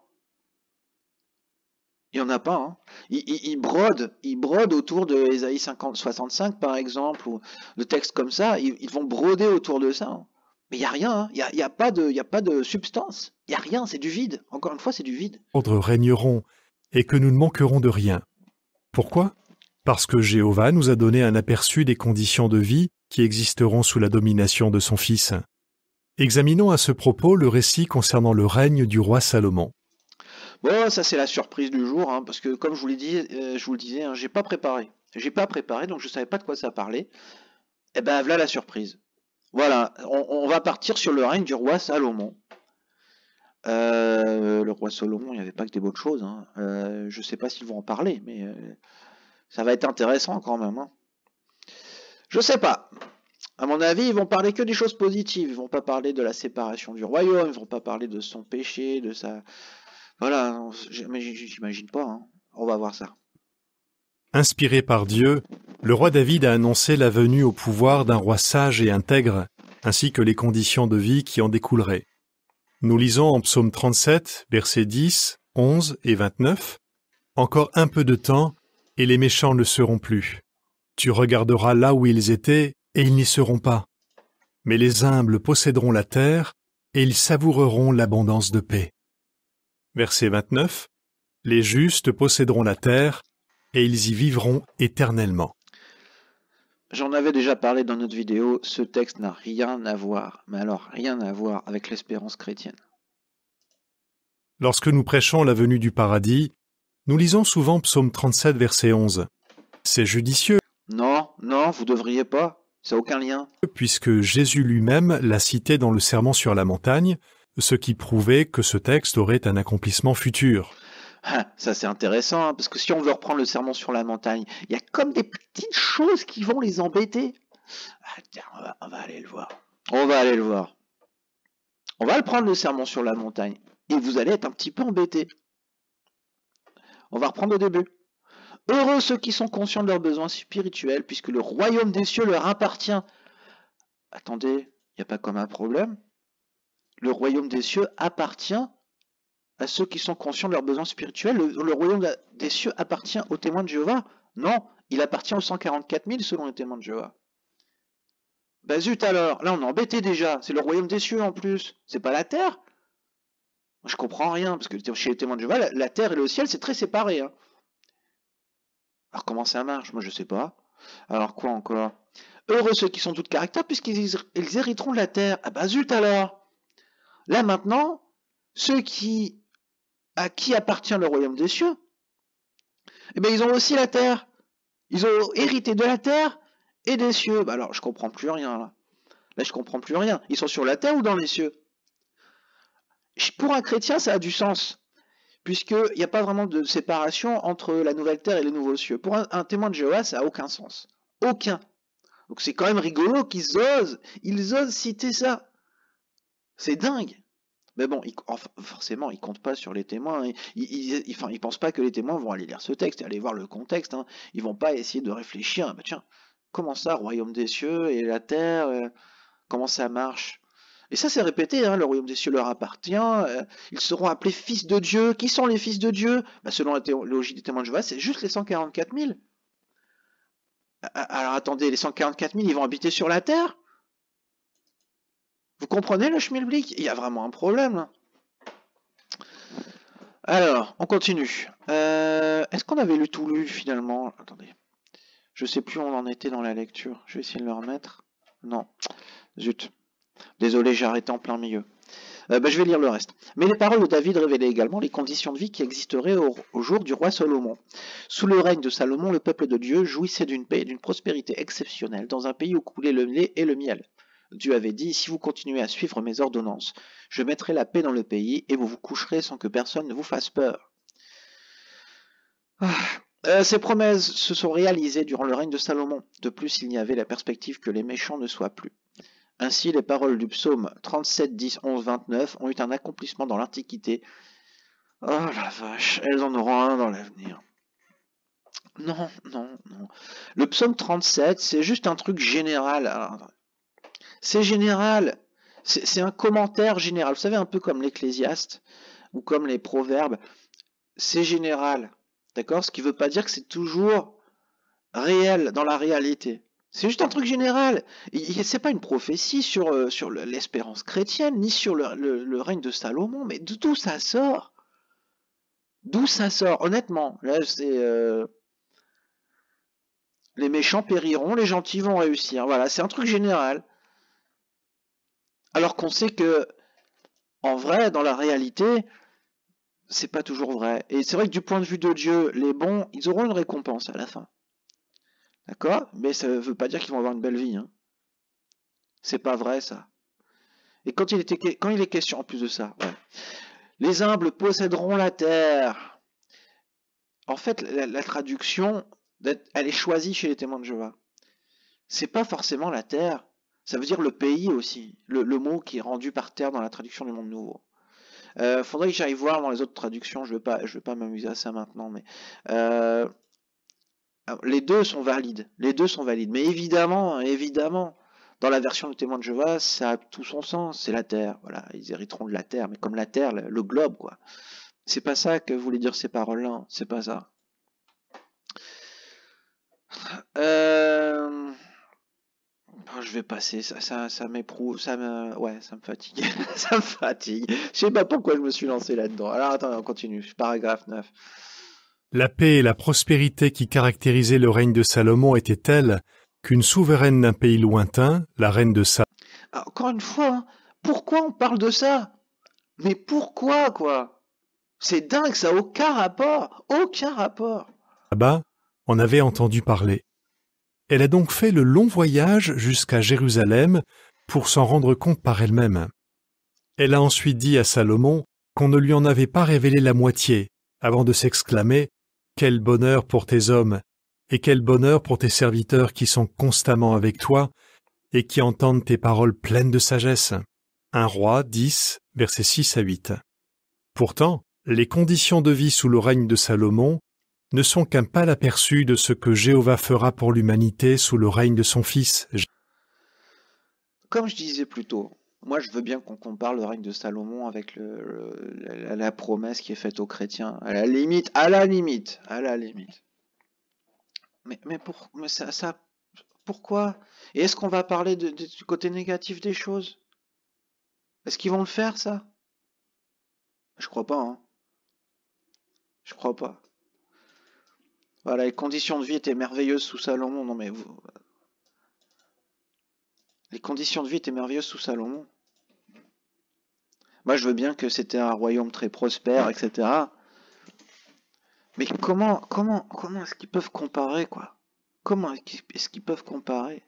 Speaker 1: Il n'y en a pas. Hein. Il brode autour de Ésaïe 65, par exemple, ou de textes comme ça. Ils vont broder autour de ça. Hein. Mais il n'y a rien. Hein. Il n'y a pas de substance. Il n'y a rien. C'est du vide. Encore une fois, c'est du vide.
Speaker 2: Régneront et que nous ne manquerons de rien. Pourquoi ? Parce que Jéhovah nous a donné un aperçu des conditions de vie qui existeront sous la domination de son Fils. Examinons à ce propos le récit concernant le règne du roi Salomon.
Speaker 1: Bon, ça c'est la surprise du jour, hein, parce que comme je vous le disais, hein, j'ai pas préparé. J'ai pas préparé, donc je savais pas de quoi ça parlait. Et ben voilà la surprise. Voilà, on va partir sur le règne du roi Salomon. Le roi Salomon, il n'y avait pas que des bonnes choses. Hein. Je sais pas s'ils vont en parler, mais ça va être intéressant quand même. Hein. Je sais pas. À mon avis, ils vont parler que des choses positives. Ils vont pas parler de la séparation du royaume. Ils vont pas parler de son péché, de sa... Voilà, j'imagine pas. Hein. On va voir ça.
Speaker 2: Inspiré par Dieu, le roi David a annoncé la venue au pouvoir d'un roi sage et intègre, ainsi que les conditions de vie qui en découleraient. Nous lisons en Psaume 37, versets 10, 11 et 29, « Encore un peu de temps, et les méchants ne seront plus. Tu regarderas là où ils étaient, et ils n'y seront pas. Mais les humbles posséderont la terre, et ils savoureront l'abondance de paix. » Verset 29, « Les justes posséderont la terre, et ils y vivront éternellement. »
Speaker 1: J'en avais déjà parlé dans notre vidéo, ce texte n'a rien à voir, mais alors rien à voir avec l'espérance chrétienne.
Speaker 2: Lorsque nous prêchons la venue du paradis, nous lisons souvent Psaume 37, verset 11. C'est judicieux.
Speaker 1: Non, vous devriez pas, ça n'a aucun lien.
Speaker 2: Puisque Jésus lui-même l'a cité dans le Sermon sur la montagne, ce qui prouvait que ce texte aurait un accomplissement futur.
Speaker 1: Ah, ça c'est intéressant, hein, parce que si on veut reprendre le sermon sur la montagne, il y a comme des petites choses qui vont les embêter. Ah, tiens, on va aller le voir. On va aller le voir. On va le prendre le sermon sur la montagne, et vous allez être un petit peu embêtés. On va reprendre au début. Heureux ceux qui sont conscients de leurs besoins spirituels, puisque le royaume des cieux leur appartient. Attendez, il n'y a pas comme un problème. Le royaume des cieux appartient à ceux qui sont conscients de leurs besoins spirituels. Le royaume des cieux appartient aux témoins de Jéhovah. Non, il appartient aux 144 000 selon les témoins de Jéhovah. Bah zut alors, là on est embêté déjà, c'est le royaume des cieux en plus, c'est pas la terre. Je comprends rien, parce que chez les témoins de Jéhovah, la terre et le ciel c'est très séparé. Hein. Alors comment ça marche? Moi je sais pas. Alors quoi encore? Heureux ceux qui sont tous de caractère, puisqu'ils hériteront de la terre. Ah bah zut alors. Là maintenant, ceux à qui appartient le royaume des cieux, eh bien ils ont aussi la terre. Ils ont hérité de la terre et des cieux. Bah alors je comprends plus rien là. Là je comprends plus rien. Ils sont sur la terre ou dans les cieux? Pour un chrétien ça a du sens. Puisqu'il n'y a pas vraiment de séparation entre la nouvelle terre et les nouveaux cieux. Pour un témoin de Jéhovah, ça n'a aucun sens. Aucun. Donc c'est quand même rigolo qu'ils osent citer ça. C'est dingue. Mais bon, forcément, ils comptent pas sur les témoins. Ils pensent pas que les témoins vont aller lire ce texte et aller voir le contexte. Hein. Ils vont pas essayer de réfléchir. Bah tiens, comment ça, royaume des cieux et la terre, comment ça marche? Et ça, c'est répété, hein, le royaume des cieux leur appartient, ils seront appelés fils de Dieu. Qui sont les fils de Dieu? Bah, selon la théologie des témoins de Jéhovah, c'est juste les 144 000. Alors attendez, les 144 000, ils vont habiter sur la terre? Vous comprenez le schmilblick? Il y a vraiment un problème là. Alors, on continue. Est-ce qu'on avait lu tout lu finalement? Attendez. Je sais plus où on en était dans la lecture. Je vais essayer de le remettre. Non. Zut. Désolé, j'ai arrêté en plein milieu. Je vais lire le reste. Mais les paroles de David révélaient également les conditions de vie qui existeraient au jour du roi Salomon. Sous le règne de Salomon, le peuple de Dieu jouissait d'une paix et d'une prospérité exceptionnelle dans un pays où coulait le lait et le miel. Dieu avait dit, si vous continuez à suivre mes ordonnances, je mettrai la paix dans le pays et vous vous coucherez sans que personne ne vous fasse peur. Ces promesses se sont réalisées durant le règne de Salomon. De plus, il y avait la perspective que les méchants ne soient plus. Ainsi, les paroles du psaume 37, 10, 11, 29 ont eu un accomplissement dans l'Antiquité. Oh la vache, elles en auront un dans l'avenir. Non, non, non. Le psaume 37, c'est juste un truc général. C'est général. C'est un commentaire général. Vous savez, un peu comme l'Ecclésiaste ou comme les Proverbes. C'est général. D'accord? Ce qui ne veut pas dire que c'est toujours réel dans la réalité. C'est juste un truc général. C'est pas une prophétie sur l'espérance chrétienne, ni sur le règne de Salomon, mais d'où ça sort? D'où ça sort? Honnêtement, là, c'est les méchants périront, les gentils vont réussir. Voilà, c'est un truc général. Alors qu'on sait que, en vrai, dans la réalité, c'est pas toujours vrai. Et c'est vrai que du point de vue de Dieu, les bons, ils auront une récompense à la fin. D'accord? Mais ça ne veut pas dire qu'ils vont avoir une belle vie. Hein. C'est pas vrai ça. Et quand il est question, en plus de ça, ouais. Les humbles posséderont la terre. En fait, la traduction, elle est choisie chez les témoins de Jéhovah. C'est pas forcément la terre. Ça veut dire le pays aussi. Le mot qui est rendu par terre dans la traduction du Monde Nouveau. Faudrait que j'aille voir dans les autres traductions. Je vais pas m'amuser à ça maintenant, mais les deux sont valides. Les deux sont valides. Mais évidemment, dans la version du témoin de Jéhovah, ça a tout son sens. C'est la terre. Voilà, ils hériteront de la terre, mais comme la terre, le globe, quoi. C'est pas ça que voulaient dire ces paroles-là. Hein. C'est pas ça. Je vais passer. Ça m'éprouve. Ouais, ça me fatigue. Ça me fatigue. Je sais pas pourquoi je me suis lancé là-dedans. Alors attends, on continue. Paragraphe 9.
Speaker 2: La paix et la prospérité qui caractérisaient le règne de Salomon étaient telles qu'une souveraine d'un pays lointain, la reine de Saba,
Speaker 1: Encore une fois, hein, pourquoi on parle de ça? Mais pourquoi, quoi? C'est dingue, ça n'a aucun rapport. Aucun rapport.
Speaker 2: en avait entendu parler. Elle a donc fait le long voyage jusqu'à Jérusalem pour s'en rendre compte par elle-même. Elle a ensuite dit à Salomon qu'on ne lui en avait pas révélé la moitié, avant de s'exclamer « Quel bonheur pour tes hommes, et quel bonheur pour tes serviteurs qui sont constamment avec toi et qui entendent tes paroles pleines de sagesse. » 1 Roi 10, versets 6 à 8. Pourtant, les conditions de vie sous le règne de Salomon ne sont qu'un pâle aperçu de ce que Jéhovah fera pour l'humanité sous le règne de son Fils.
Speaker 1: Comme je disais plus tôt, moi je veux bien qu'on compare le règne de Salomon avec la promesse qui est faite aux chrétiens. À la limite. Mais pourquoi? Et est-ce qu'on va parler du côté négatif des choses? Est-ce qu'ils vont le faire, ça? Je crois pas, hein. Je crois pas. Voilà, les conditions de vie étaient merveilleuses sous Salomon. Non mais les conditions de vie étaient merveilleuses sous Salomon. Moi, je veux bien que c'était un royaume très prospère, etc. Mais comment est-ce qu'ils peuvent comparer, quoi? Comment est-ce qu'ils peuvent comparer?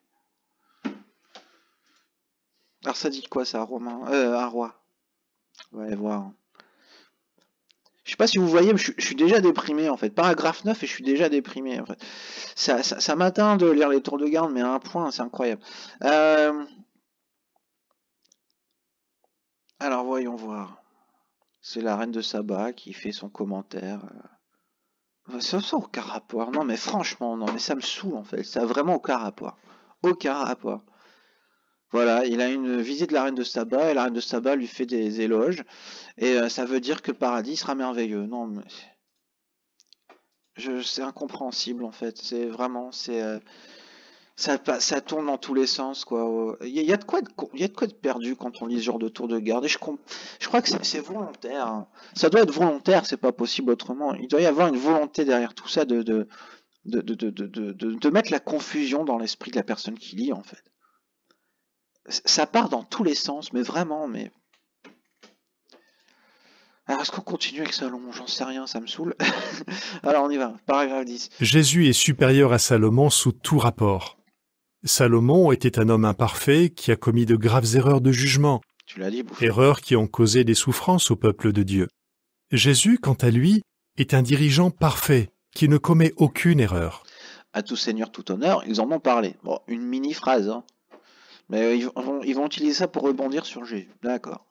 Speaker 1: Alors ça dit quoi, ça, Romain? Un roi. On va aller voir. Je sais pas si vous voyez, mais je suis déjà déprimé, en fait. Paragraphe 9 et je suis déjà déprimé, en fait. Ça m'atteint de lire les tours de garde, mais à un point, c'est incroyable. Alors, voyons voir. C'est la reine de Saba qui fait son commentaire. Ça n'a aucun rapport. Non, mais franchement, non, mais ça me saoule, en fait. Ça n'a vraiment aucun rapport. Aucun rapport. Voilà, il a une visite de la reine de Saba, et la reine de Saba lui fait des éloges, et ça veut dire que le paradis sera merveilleux. Non, mais c'est incompréhensible, en fait. C'est vraiment, Ça tourne dans tous les sens, quoi. Il y a de quoi il y a de quoi être perdu quand on lit ce genre de tour de garde. Et je crois que c'est volontaire, hein. Ça doit être volontaire, c'est pas possible autrement. Il doit y avoir une volonté derrière tout ça de mettre la confusion dans l'esprit de la personne qui lit, en fait. Ça part dans tous les sens, mais vraiment, mais... Alors, est-ce qu'on continue avec Salomon? J'en sais rien, ça me saoule. Alors, on y va. Paragraphe 10.
Speaker 2: Jésus est supérieur à Salomon sous tout rapport. Salomon était un homme imparfait qui a commis de graves erreurs de jugement,
Speaker 1: Tu l'as dit, bouffon.
Speaker 2: erreurs qui ont causé des souffrances au peuple de Dieu. Jésus, quant à lui, est un dirigeant parfait qui ne commet aucune erreur.
Speaker 1: À tout seigneur, tout honneur, ils en ont parlé. Bon, une mini-phrase, hein. Mais ils vont utiliser ça pour rebondir sur Jésus. D'accord.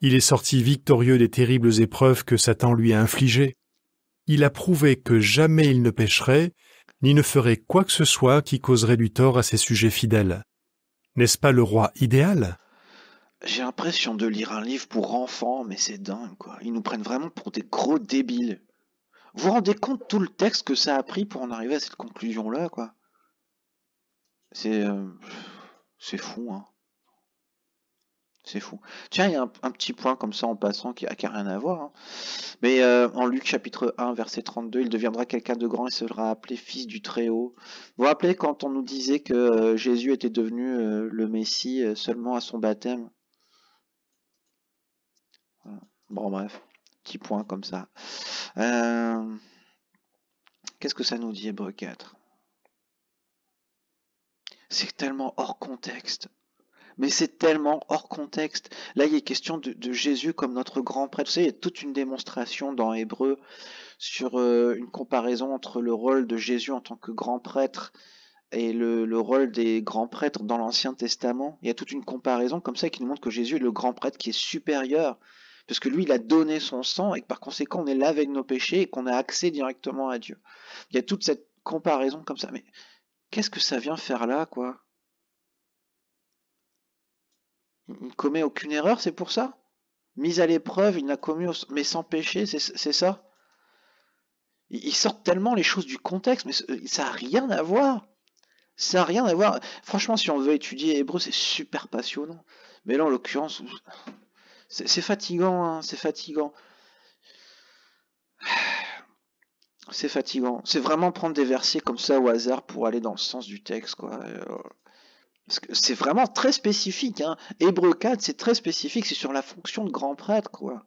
Speaker 2: Il est sorti victorieux des terribles épreuves que Satan lui a infligées. Il a prouvé que jamais il ne pécherait, ni ne ferait quoi que ce soit qui causerait du tort à ses sujets fidèles. N'est-ce pas le roi idéal?
Speaker 1: J'ai l'impression de lire un livre pour enfants, mais c'est dingue, quoi. Ils nous prennent vraiment pour des gros débiles. Vous vous rendez compte tout le texte que ça a pris pour en arriver à cette conclusion-là, quoi? C'est fou, hein. C'est fou. Tiens, il y a un petit point comme ça en passant qui a rien à voir, hein. Mais en Luc chapitre 1, verset 32, il deviendra quelqu'un de grand et sera appelé fils du Très-Haut. Vous vous rappelez quand on nous disait que Jésus était devenu le Messie seulement à son baptême? Voilà. Bon, bref, petit point comme ça. Qu'est-ce que ça nous dit, Hébreux 4? C'est tellement hors contexte. Mais c'est tellement hors contexte. Là, il est question de Jésus comme notre grand prêtre. Vous savez, il y a toute une démonstration dans Hébreux sur une comparaison entre le rôle de Jésus en tant que grand prêtre et le rôle des grands prêtres dans l'Ancien Testament. Il y a toute une comparaison comme ça qui nous montre que Jésus est le grand prêtre qui est supérieur, parce que lui, il a donné son sang et que par conséquent, on est lavé de nos péchés et qu'on a accès directement à Dieu. Il y a toute cette comparaison comme ça. Mais qu'est-ce que ça vient faire là, quoi? Il ne commet aucune erreur, c'est pour ça? Mis à l'épreuve, il n'a commis, mais sans péché, c'est ça? Ils sortent tellement les choses du contexte, mais ça n'a rien à voir. Ça n'a rien à voir. Franchement, si on veut étudier hébreu, c'est super passionnant. Mais là, en l'occurrence, c'est fatigant, hein, c'est fatigant. C'est fatigant. C'est vraiment prendre des versets comme ça au hasard pour aller dans le sens du texte, quoi. Parce que c'est vraiment très spécifique, hein. Hébreux 4, c'est très spécifique, c'est sur la fonction de grand prêtre, quoi.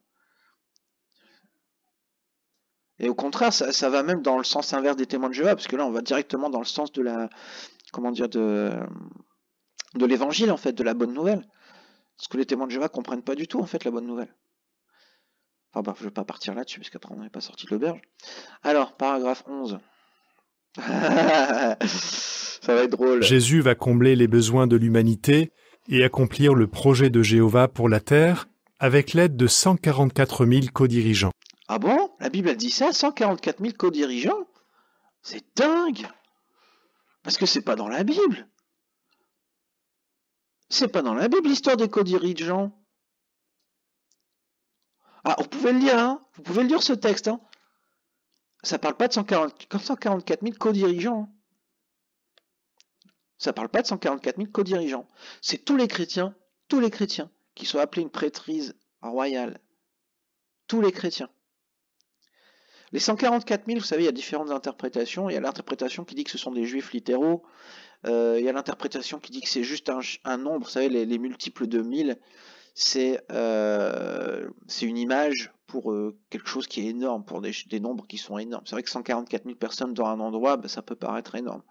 Speaker 1: Et au contraire, ça va même dans le sens inverse des témoins de Jéhovah, parce que là, on va directement dans le sens de la, comment dire, de l'évangile, en fait, de la bonne nouvelle. Parce que les témoins de Jéhovah comprennent pas du tout, en fait, la bonne nouvelle. Enfin bref, je vais pas partir là-dessus, parce qu'après, on n'est pas sorti de l'auberge. Alors, paragraphe 11. Ça va être drôle.
Speaker 2: Jésus va combler les besoins de l'humanité et accomplir le projet de Jéhovah pour la terre avec l'aide de 144 000 co-dirigeants.
Speaker 1: Ah bon? La Bible a dit ça? 144 000 co-dirigeants? C'est dingue! Parce que c'est pas dans la Bible. C'est pas dans la Bible l'histoire des co-dirigeants. Ah, vous pouvez le lire, hein? Vous pouvez le lire ce texte, hein? Ça parle pas de 144 000 co-dirigeants. Ça parle pas de 144 000 co-dirigeants. C'est tous les chrétiens qui sont appelés une prêtrise royale. Tous les chrétiens. Les 144 000, vous savez, il y a différentes interprétations. Il y a l'interprétation qui dit que ce sont des juifs littéraux. Il y a l'interprétation qui dit que c'est juste un nombre. Vous savez, les multiples de 1000, c'est une image pour quelque chose qui est énorme, pour des nombres qui sont énormes. C'est vrai que 144 000 personnes dans un endroit, ça peut paraître énorme.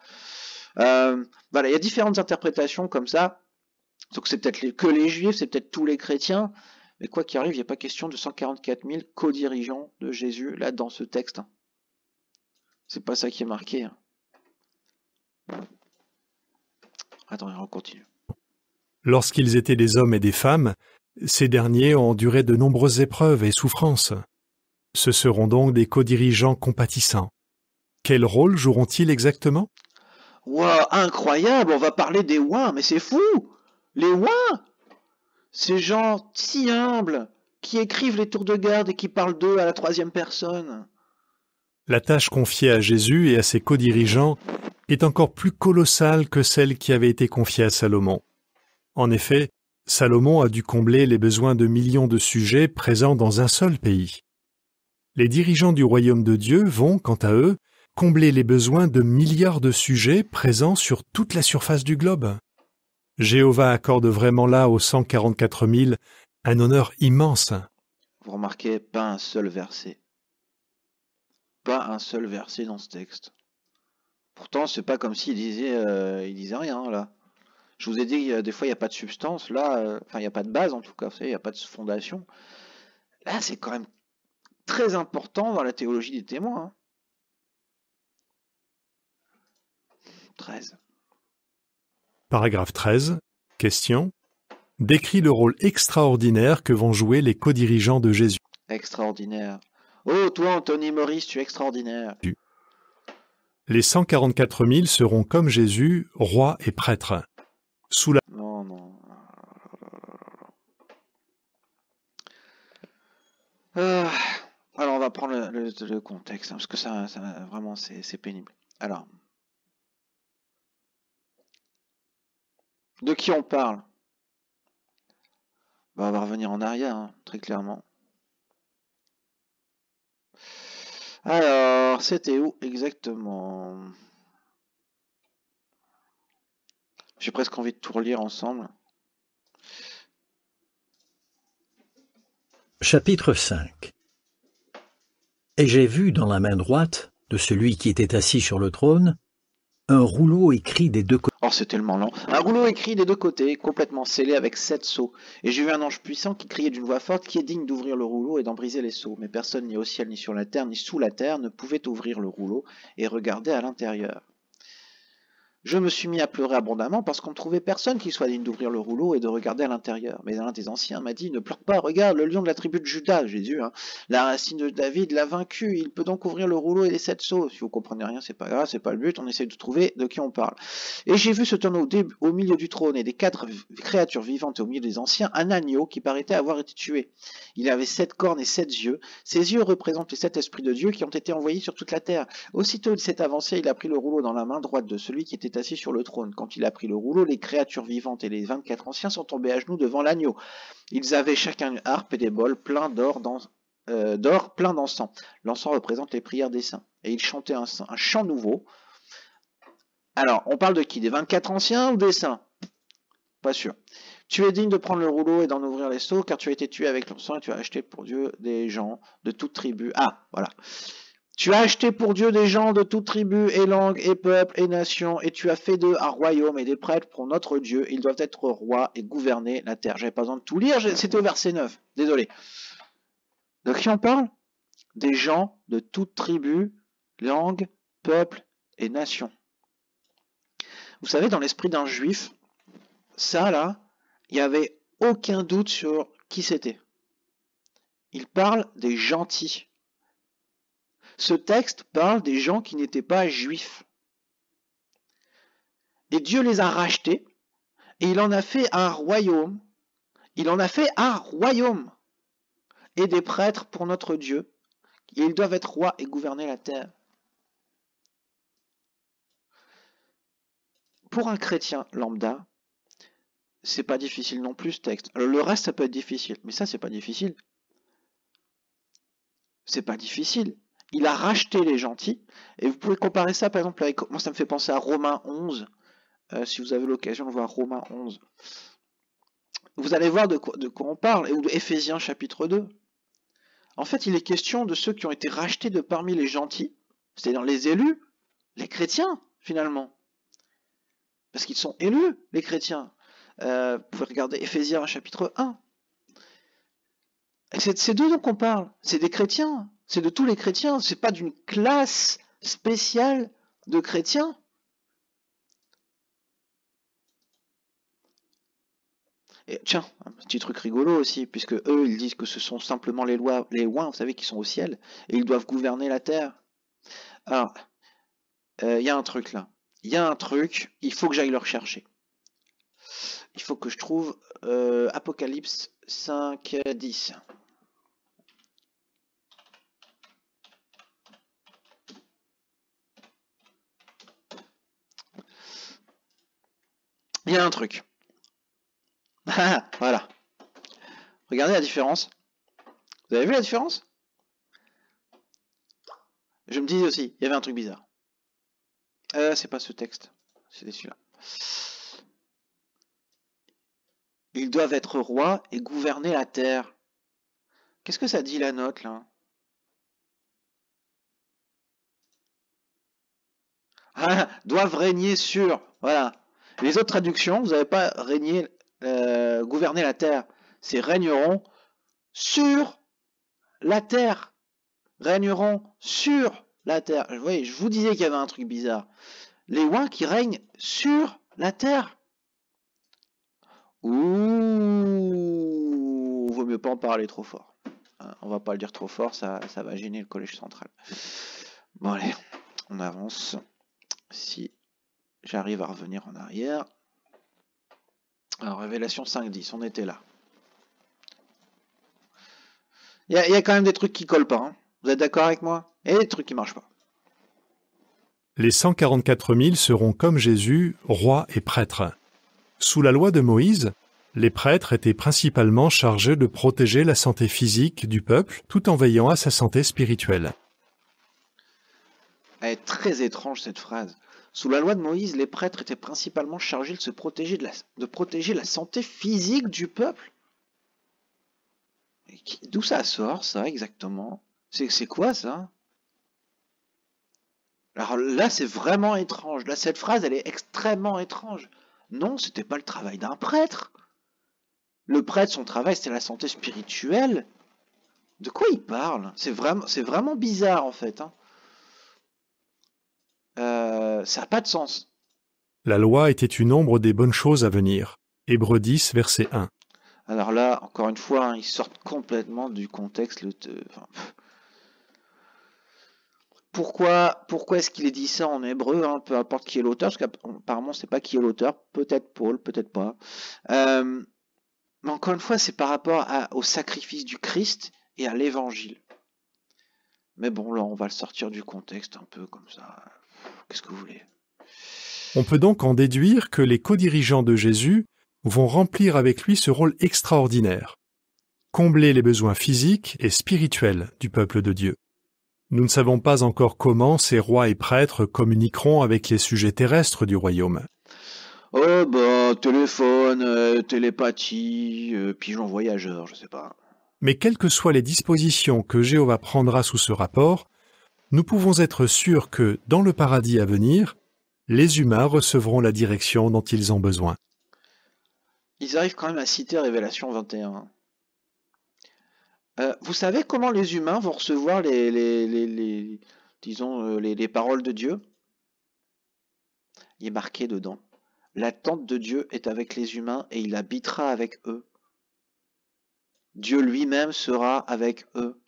Speaker 1: Voilà, il y a différentes interprétations comme ça. Donc c'est peut-être que les juifs, c'est peut-être tous les chrétiens. Mais quoi qu'il arrive, il n'y a pas question de 144 000 co-dirigeants de Jésus là dans ce texte. C'est pas ça qui est marqué, hein. Attendez, on continue.
Speaker 2: Lorsqu'ils étaient des hommes et des femmes, ces derniers ont enduré de nombreuses épreuves et souffrances. Ce seront donc des co-dirigeants compatissants. Quel rôle joueront-ils exactement?
Speaker 1: Waouh, incroyable, on va parler des ouins, mais c'est fou! Les ouins! Ces gens si humbles, qui écrivent les tours de garde et qui parlent d'eux à la troisième personne.
Speaker 2: La tâche confiée à Jésus et à ses co-dirigeants est encore plus colossale que celle qui avait été confiée à Salomon. En effet, Salomon a dû combler les besoins de millions de sujets présents dans un seul pays. Les dirigeants du royaume de Dieu vont, quant à eux, combler les besoins de milliards de sujets présents sur toute la surface du globe. Jéhovah accorde vraiment là aux 144 000 un honneur immense.
Speaker 1: Vous remarquez, pas un seul verset. Pas un seul verset dans ce texte. Pourtant, c'est pas comme s'il disait rien, là. Je vous ai dit, des fois, il n'y a pas de substance. Là, enfin, il n'y a pas de base, en tout cas. Il n'y a pas de fondation. Là, c'est quand même très important dans la théologie des témoins. Hein. 13.
Speaker 2: Paragraphe 13. Question. Décrit le rôle extraordinaire que vont jouer les co-dirigeants de Jésus.
Speaker 1: Extraordinaire. Oh, toi, Anthony Maurice, tu es extraordinaire.
Speaker 2: Les 144 000 seront comme Jésus, rois et prêtres. Sous la...
Speaker 1: Non, non. Alors, on va prendre le contexte, hein, parce que ça vraiment, c'est pénible. Alors, de qui on parle? Bah, on va revenir en arrière, hein, très clairement. Alors, c'était où exactement? J'ai presque envie de tout relire ensemble.
Speaker 3: Chapitre 5. Et j'ai vu dans la main droite de celui qui était assis sur le trône un rouleau écrit des deux côtés.
Speaker 1: Oh, c'est tellement lent. Un rouleau écrit des deux côtés, complètement scellé avec 7 sceaux. Et j'ai vu un ange puissant qui criait d'une voix forte, qui est digne d'ouvrir le rouleau et d'en briser les sceaux. Mais personne, ni au ciel, ni sur la terre, ni sous la terre, ne pouvait ouvrir le rouleau et regarder à l'intérieur. Je me suis mis à pleurer abondamment parce qu'on ne trouvait personne qui soit digne d'ouvrir le rouleau et de regarder à l'intérieur. Mais l'un des anciens m'a dit, ne pleure pas, regarde, le lion de la tribu de Juda, Jésus, hein, la racine de David l'a vaincu, il peut donc ouvrir le rouleau et les 7 sceaux. Si vous comprenez rien, c'est pas grave, c'est pas le but, on essaie de trouver de qui on parle. Et j'ai vu se tenir au milieu du trône et des 4 créatures vivantes au milieu des anciens, un agneau qui paraissait avoir été tué. Il avait 7 cornes et 7 yeux. Ses yeux représentent les 7 esprits de Dieu qui ont été envoyés sur toute la terre. Aussitôt il s'est avancé, il a pris le rouleau dans la main droite de celui qui était assis sur le trône. Quand il a pris le rouleau, les créatures vivantes et les 24 anciens sont tombés à genoux devant l'agneau. Ils avaient chacun une harpe et des bols pleins d'or plein d'encens. L'encens représente les prières des saints. Et ils chantaient un chant nouveau. Alors, on parle de qui? Des 24 anciens ou des saints? Pas sûr. Tu es digne de prendre le rouleau et d'en ouvrir les seaux, car tu as été tué avec l'encens et tu as acheté pour Dieu des gens de toute tribu. Ah, voilà. Tu as acheté pour Dieu des gens de toute tribu et langue et peuple et nation, et tu as fait d'eux un royaume et des prêtres pour notre Dieu. Ils doivent être rois et gouverner la terre. J'avais pas besoin de tout lire, c'était au verset 9. Désolé. De qui on parle? Des gens de toute tribu, langue, peuple et nation. Vous savez, dans l'esprit d'un juif, ça là, il n'y avait aucun doute sur qui c'était. Il parle des gentils. Ce texte parle des gens qui n'étaient pas juifs. Et Dieu les a rachetés, et il en a fait un royaume. Il en a fait un royaume. Et des prêtres pour notre Dieu. Et ils doivent être rois et gouverner la terre. Pour un chrétien lambda, c'est pas difficile non plus ce texte. Alors, le reste, ça peut être difficile, mais ça, c'est pas difficile. C'est pas difficile. Il a racheté les gentils, et vous pouvez comparer ça par exemple avec, moi ça me fait penser à Romains 11, si vous avez l'occasion de voir Romains 11. Vous allez voir de quoi on parle, ou Éphésiens chapitre 2. En fait, il est question de ceux qui ont été rachetés de parmi les gentils, c'est-à-dire les élus, les chrétiens finalement. Parce qu'ils sont élus, les chrétiens. Vous pouvez regarder Éphésiens chapitre 1. C'est d'eux dont on parle, c'est des chrétiens, c'est de tous les chrétiens, c'est pas d'une classe spéciale de chrétiens. Et tiens, un petit truc rigolo aussi, puisque eux ils disent que ce sont simplement les lois, les oints, vous savez, qui sont au ciel, et ils doivent gouverner la terre. Alors, il y a un truc là, il y a un truc, il faut que j'aille le rechercher. Il faut que je trouve Apocalypse 5, 10. bien un truc. Voilà. Regardez la différence. Vous avez vu la différence? Je me disais aussi, il y avait un truc bizarre. C'est pas ce texte, c'est celui-là. Ils doivent être rois et gouverner la terre. Qu'est-ce que ça dit la note là? Doivent régner sur. Voilà. Les autres traductions, vous n'avez pas régner, gouverner la terre. C'est régneront sur la terre. Régneront sur la terre. Vous voyez, je vous disais qu'il y avait un truc bizarre. Les ouins qui règnent sur la terre. Ouh, vaut mieux pas en parler trop fort. On va pas le dire trop fort, ça va gêner le collège central. Bon allez, on avance. Si j'arrive à revenir en arrière. Alors, Révélation 5.10, on était là. Il y a quand même des trucs qui collent pas. Hein. Vous êtes d'accord avec moi? Et des trucs qui marchent pas.
Speaker 2: Les 144 000 seront comme Jésus, rois et prêtres. Sous la loi de Moïse, les prêtres étaient principalement chargés de protéger la santé physique du peuple tout en veillant à sa santé spirituelle.
Speaker 1: Elle est très étrange cette phrase. Sous la loi de Moïse, les prêtres étaient principalement chargés de se protéger de protéger la santé physique du peuple. D'où ça sort ça exactement? C'est quoi ça? Alors là c'est vraiment étrange. Là cette phrase elle est extrêmement étrange. Non, c'était pas le travail d'un prêtre. Le prêtre, son travail c'était la santé spirituelle. De quoi il parle? C'est vraiment bizarre en fait. Hein. Ça n'a pas de sens.
Speaker 2: La loi était une ombre des bonnes choses à venir. Hébreux 10, verset 1.
Speaker 1: Alors là, encore une fois, hein, ils sortent complètement du contexte. Pourquoi est-ce qu'il est dit ça en hébreu, hein, peu importe qui est l'auteur, parce qu'apparemment c'est pas qui est l'auteur, peut-être Paul, peut-être pas. Mais encore une fois, c'est par rapport au sacrifice du Christ et à l'évangile. Mais bon, là, on va le sortir du contexte un peu comme ça. Qu'est-ce que vous voulez?
Speaker 2: On peut donc en déduire que les co-dirigeants de Jésus vont remplir avec lui ce rôle extraordinaire, combler les besoins physiques et spirituels du peuple de Dieu. Nous ne savons pas encore comment ces rois et prêtres communiqueront avec les sujets terrestres du royaume.
Speaker 1: Oh bah, téléphone, télépathie, pigeon voyageur, je sais pas.
Speaker 2: Mais quelles que soient les dispositions que Jéhovah prendra sous ce rapport, nous pouvons être sûrs que, dans le paradis à venir, les humains recevront la direction dont ils ont besoin.
Speaker 1: Ils arrivent quand même à citer Révélation 21. Vous savez comment les humains vont recevoir les paroles de Dieu? Il est marqué dedans. La tente de Dieu est avec les humains et il habitera avec eux. Dieu lui-même sera avec eux.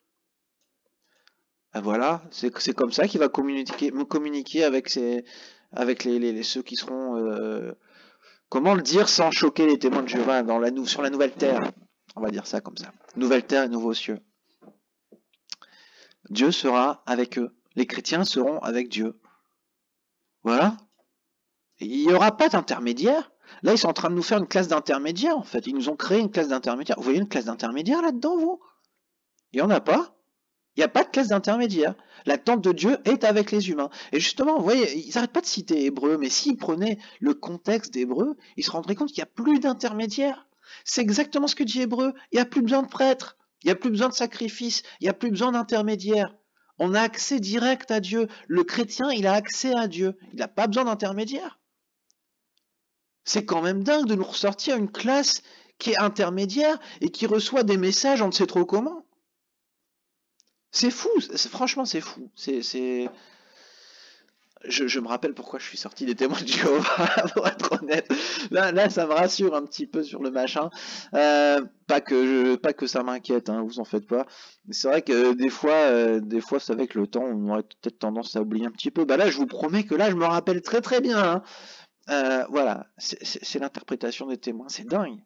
Speaker 1: Et voilà, c'est comme ça qu'il va communiquer avec ceux qui seront... comment le dire sans choquer les témoins de Jéhovah sur la nouvelle terre? On va dire ça comme ça. Nouvelle terre et nouveaux cieux. Dieu sera avec eux. Les chrétiens seront avec Dieu. Voilà. Il n'y aura pas d'intermédiaire. Là, ils sont en train de nous faire une classe d'intermédiaire, en fait. Ils nous ont créé une classe d'intermédiaire. Vous voyez une classe d'intermédiaire là-dedans, vous? Il n'y en a pas. Il n'y a pas de classe d'intermédiaire. La tente de Dieu est avec les humains. Et justement, vous voyez, ils n'arrêtent pas de citer Hébreu, mais s'ils prenaient le contexte d'Hébreu, ils se rendraient compte qu'il n'y a plus d'intermédiaire. C'est exactement ce que dit Hébreu. Il n'y a plus besoin de prêtres. Il n'y a plus besoin de sacrifices. Il n'y a plus besoin d'intermédiaire. On a accès direct à Dieu. Le chrétien, il a accès à Dieu. Il n'a pas besoin d'intermédiaire. C'est quand même dingue de nous ressortir une classe qui est intermédiaire et qui reçoit des messages on ne sait trop comment. C'est fou, franchement c'est fou. Je me rappelle pourquoi je suis sorti des témoins de Jéhovah, pour être honnête. Là, ça me rassure un petit peu sur le machin. Pas que ça m'inquiète, hein, vous en faites pas. Mais c'est vrai que des fois, c'est avec le temps, on aurait peut-être tendance à oublier un petit peu. Bah là, je vous promets que là, je me rappelle très très bien. Hein. Voilà, c'est l'interprétation des témoins, c'est dingue.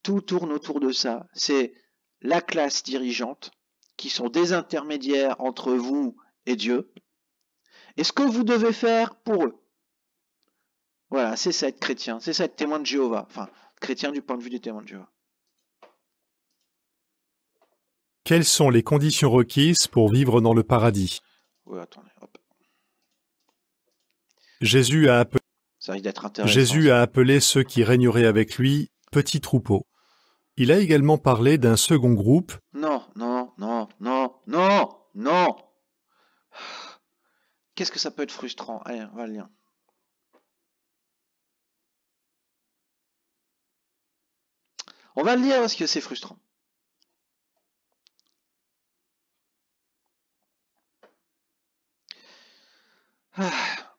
Speaker 1: Tout tourne autour de ça. C'est la classe dirigeante qui sont des intermédiaires entre vous et Dieu. Et ce que vous devez faire pour eux. Voilà, c'est ça être chrétien, c'est ça être témoin de Jéhovah. Enfin, chrétien du point de vue des témoins de Jéhovah.
Speaker 2: Quelles sont les conditions requises pour vivre dans le paradis?
Speaker 1: Ouais, attendez, hop.
Speaker 2: Jésus a
Speaker 1: Ça risque d'être intéressant.
Speaker 2: Jésus a appelé ceux qui régneraient avec lui petit troupeau. Il a également parlé d'un second groupe.
Speaker 1: Non, non, non, non, non, non. Qu'est-ce que ça peut être frustrant? Allez, on va le lire. On va le lire parce que c'est frustrant.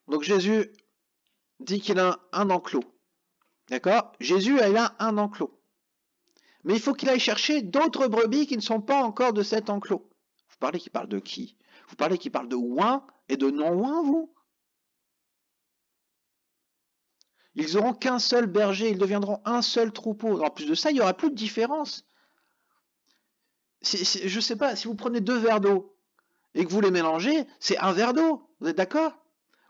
Speaker 1: Donc Jésus dit qu'il a un enclos. D'accord? Jésus, il a un enclos. Mais il faut qu'il aille chercher d'autres brebis qui ne sont pas encore de cet enclos. Vous parlez qu'il parle de qui? Vous parlez qu'il parle de ouin et de non-ouin, vous? Ils auront qu'un seul berger, ils deviendront un seul troupeau. En plus de ça, il n'y aura plus de différence. Je ne sais pas, si vous prenez 2 verres d'eau et que vous les mélangez, c'est un verre d'eau. Vous êtes d'accord?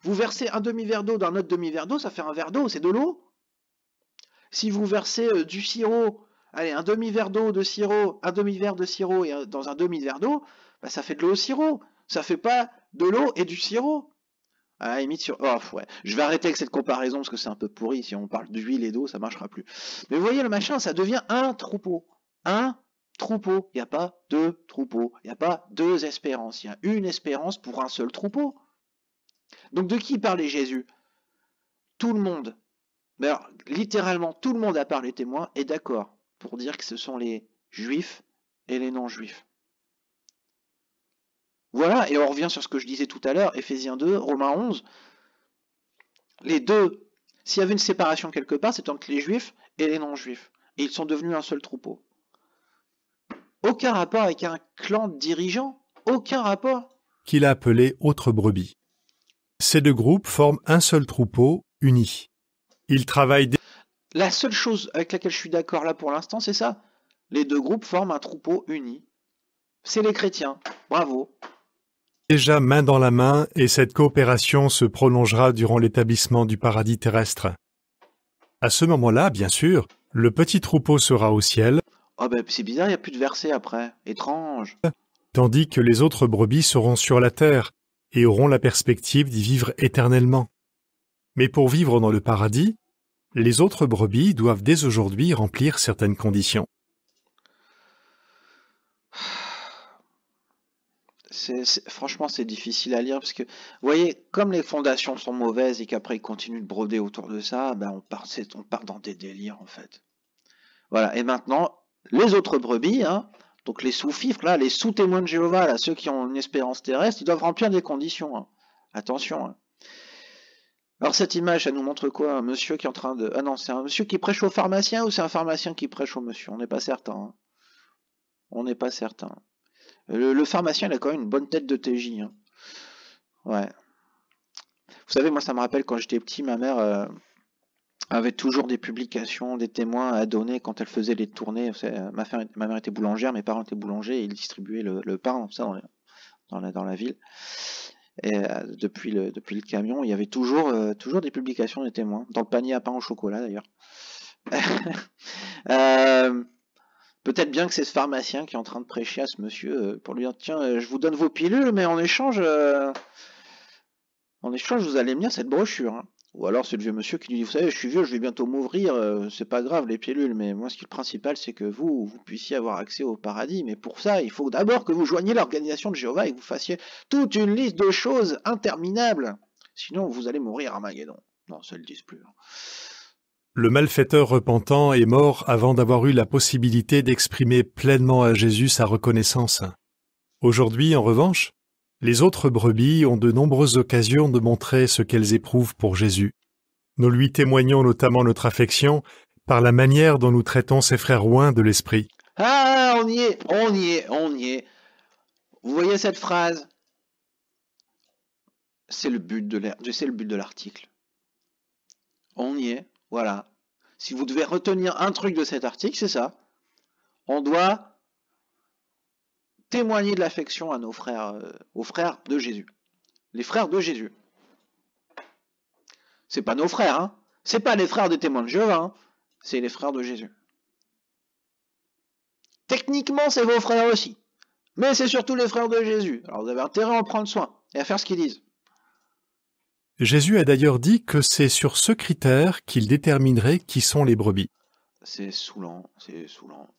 Speaker 1: Vous versez un demi-verre d'eau dans un autre demi-verre d'eau, ça fait un verre d'eau, c'est de l'eau. Si vous versez du sirop, allez, un demi-verre d'eau de sirop, un demi-verre de sirop et dans un demi-verre d'eau, bah, ça fait de l'eau au sirop. Ça fait pas de l'eau et du sirop. À la limite sur. Oh, ouais. Je vais arrêter avec cette comparaison parce que c'est un peu pourri. Si on parle d'huile et d'eau, ça marchera plus. Mais vous voyez, le machin, ça devient un troupeau. Un troupeau. Il n'y a pas 2 troupeaux. Il n'y a pas 2 espérances. Il y a une espérance pour un seul troupeau. Donc de qui parlait Jésus? Tout le monde. Mais alors, littéralement, tout le monde à part les témoins est d'accord pour dire que ce sont les juifs et les non-juifs. Voilà, et on revient sur ce que je disais tout à l'heure, Éphésiens 2, Romains 11. Les deux, s'il y avait une séparation quelque part, c'est entre les juifs et les non-juifs. Et ils sont devenus un seul troupeau. Aucun rapport avec un clan de dirigeants. Aucun rapport.
Speaker 2: Qu'il a appelé autres brebis. Ces 2 groupes forment un seul troupeau uni. Ils travaillent.
Speaker 1: La seule chose avec laquelle je suis d'accord là pour l'instant, c'est ça. Les 2 groupes forment un troupeau uni. C'est les chrétiens. Bravo.
Speaker 2: Déjà main dans la main et cette coopération se prolongera durant l'établissement du paradis terrestre. À ce moment-là, bien sûr, le petit troupeau sera au ciel,
Speaker 1: Oh ben c'est bizarre, il n'y a plus de verset après. Étrange.
Speaker 2: tandis que les autres brebis seront sur la terre et auront la perspective d'y vivre éternellement. Mais pour vivre dans le paradis, les autres brebis doivent dès aujourd'hui remplir certaines conditions.
Speaker 1: Franchement, c'est difficile à lire parce que, vous voyez, comme les fondations sont mauvaises et qu'après ils continuent de broder autour de ça, ben on part dans des délires en fait. Voilà, et maintenant, les autres brebis, hein, donc les sous-fifres, là, les sous-témoins de Jéhovah, là, ceux qui ont une espérance terrestre, ils doivent remplir des conditions. Hein. Attention. Hein. Alors cette image, ça nous montre quoi? Un monsieur qui est en train de... Ah non, c'est un monsieur qui prêche au pharmacien ou c'est un pharmacien qui prêche au monsieur? On n'est pas certain. Hein. On n'est pas certain. Le pharmacien, il a quand même une bonne tête de TJ. Hein. Ouais. Vous savez, moi, ça me rappelle quand j'étais petit, ma mère avait toujours des publications, des témoins à donner quand elle faisait les tournées. Ma mère était boulangère, mes parents étaient boulangers et ils distribuaient le pain ça, dans la ville. Et depuis le camion, il y avait toujours des publications des témoins, dans le panier à pain au chocolat d'ailleurs. Peut-être bien que c'est ce pharmacien qui est en train de prêcher à ce monsieur pour lui dire tiens, je vous donne vos pilules, mais en échange, vous allez me lire cette brochure. Hein. Ou alors c'est le vieux monsieur qui lui dit vous savez, je suis vieux, je vais bientôt m'ouvrir, c'est pas grave les pilules, mais moi ce qui est le principal, c'est que vous puissiez avoir accès au paradis. Mais pour ça, il faut d'abord que vous joigniez l'organisation de Jéhovah et que vous fassiez toute une liste de choses interminables. Sinon, vous allez mourir à Armageddon. Non, ça ne le disent plus. Hein.
Speaker 2: Le malfaiteur repentant est mort avant d'avoir eu la possibilité d'exprimer pleinement à Jésus sa reconnaissance. Aujourd'hui, en revanche, les autres brebis ont de nombreuses occasions de montrer ce qu'elles éprouvent pour Jésus. Nous lui témoignons notamment notre affection par la manière dont nous traitons ses frères oints de l'esprit.
Speaker 1: Ah, on y est. Vous voyez cette phrase? C'est le but de l'article. On y est. Voilà. Si vous devez retenir un truc de cet article, c'est ça. On doit témoigner de l'affection à nos frères, aux frères de Jésus. Les frères de Jésus. C'est pas nos frères, hein. C'est pas les frères des témoins de Jéhovah, hein, c'est les frères de Jésus. Techniquement, c'est vos frères aussi. Mais c'est surtout les frères de Jésus. Alors vous avez intérêt à en prendre soin et à faire ce qu'ils disent.
Speaker 2: Jésus a d'ailleurs dit que c'est sur ce critère qu'il déterminerait qui sont les brebis.
Speaker 1: C'est saoulant, c'est saoulant.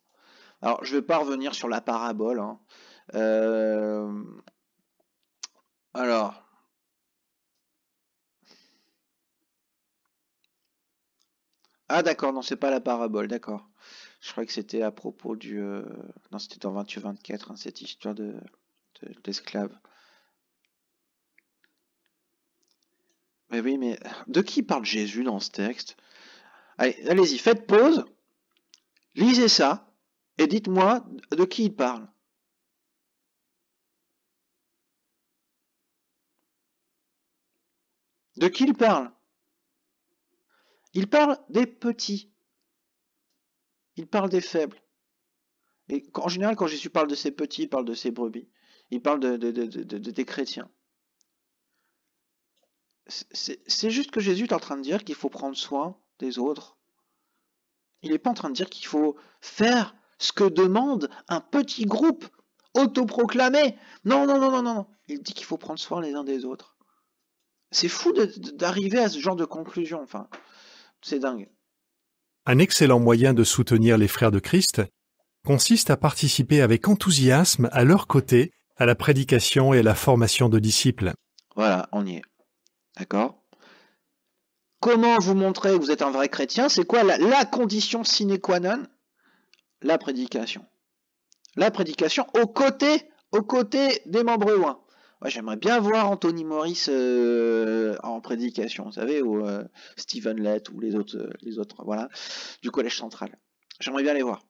Speaker 1: Alors, je vais pas revenir sur la parabole. Hein. Alors, ah d'accord, non, c'est pas la parabole, d'accord. Je crois que c'était à propos du... Non, c'était dans 28-24, hein, cette histoire d'esclaves. Mais oui, mais de qui parle Jésus dans ce texte? Allez, allez-y, faites pause, lisez ça, et dites-moi de qui il parle. De qui il parle? Il parle des petits. Il parle des faibles. Et en général, quand Jésus parle de ses petits, il parle de ses brebis. Il parle des chrétiens. C'est juste que Jésus est en train de dire qu'il faut prendre soin des autres. Il n'est pas en train de dire qu'il faut faire ce que demande un petit groupe autoproclamé. Non, non, non, non, non. Il dit qu'il faut prendre soin les uns des autres. C'est fou d'arriver à ce genre de conclusion. Enfin, c'est dingue.
Speaker 2: Un excellent moyen de soutenir les frères de Christ consiste à participer avec enthousiasme à leur côté à la prédication et à la formation de disciples.
Speaker 1: Voilà, on y est. D'accord? Comment vous montrer que vous êtes un vrai chrétien? C'est quoi la condition sine qua non? La prédication. La prédication aux côtés des membres loin. Ouais, j'aimerais bien voir Anthony Maurice en prédication, vous savez, ou Stephen Lett ou les autres, voilà, du Collège Central. J'aimerais bien les voir.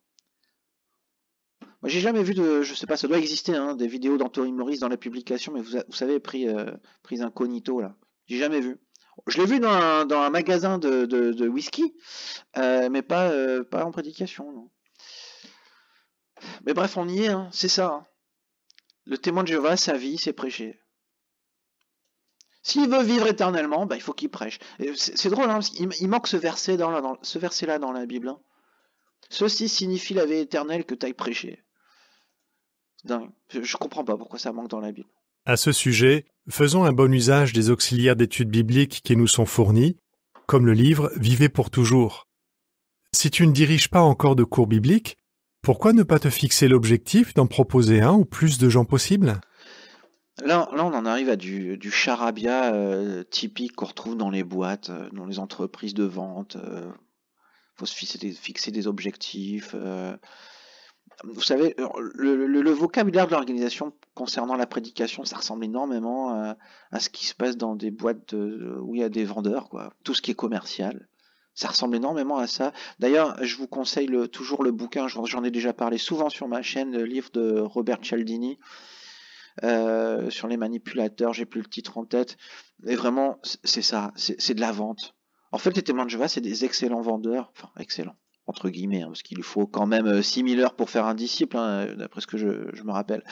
Speaker 1: Moi, j'ai jamais vu je sais pas, ça doit exister, hein, des vidéos d'Anthony Maurice dans la publication, mais vous savez, pris incognito là. J'ai jamais vu. Je l'ai vu dans un magasin de whisky, mais pas en prédication, non. Mais bref, on y est, hein, c'est ça. Hein. Le témoin de Jéhovah, sa vie, c'est prêcher. S'il veut vivre éternellement, bah, il faut qu'il prêche. C'est drôle, hein, parce qu'il manque ce verset-là dans la Bible. Hein. Ceci signifie la vie éternelle que tu ailles prêcher. Dingue. Je comprends pas pourquoi ça manque dans la Bible.
Speaker 2: À ce sujet, faisons un bon usage des auxiliaires d'études bibliques qui nous sont fournis, comme le livre « Vivez pour toujours ». Si tu ne diriges pas encore de cours bibliques, pourquoi ne pas te fixer l'objectif d'en proposer un au plus de gens possible?
Speaker 1: Là, on en arrive à du charabia typique qu'on retrouve dans les boîtes, dans les entreprises de vente. Faut se fixer des objectifs. Vous savez, le vocabulaire de l'organisation concernant la prédication, ça ressemble énormément à ce qui se passe dans des boîtes où il y a des vendeurs, quoi. Tout ce qui est commercial. Ça ressemble énormément à ça. D'ailleurs, je vous conseille toujours le bouquin, j'en ai déjà parlé souvent sur ma chaîne, le livre de Robert Cialdini sur les manipulateurs, j'ai plus le titre en tête. Mais vraiment, c'est ça, c'est de la vente. En fait, les témoins de Jéhovah, c'est des excellents vendeurs, enfin excellents, entre guillemets, hein, parce qu'il lui faut quand même 6000 heures pour faire un disciple, hein, d'après ce que je me rappelle.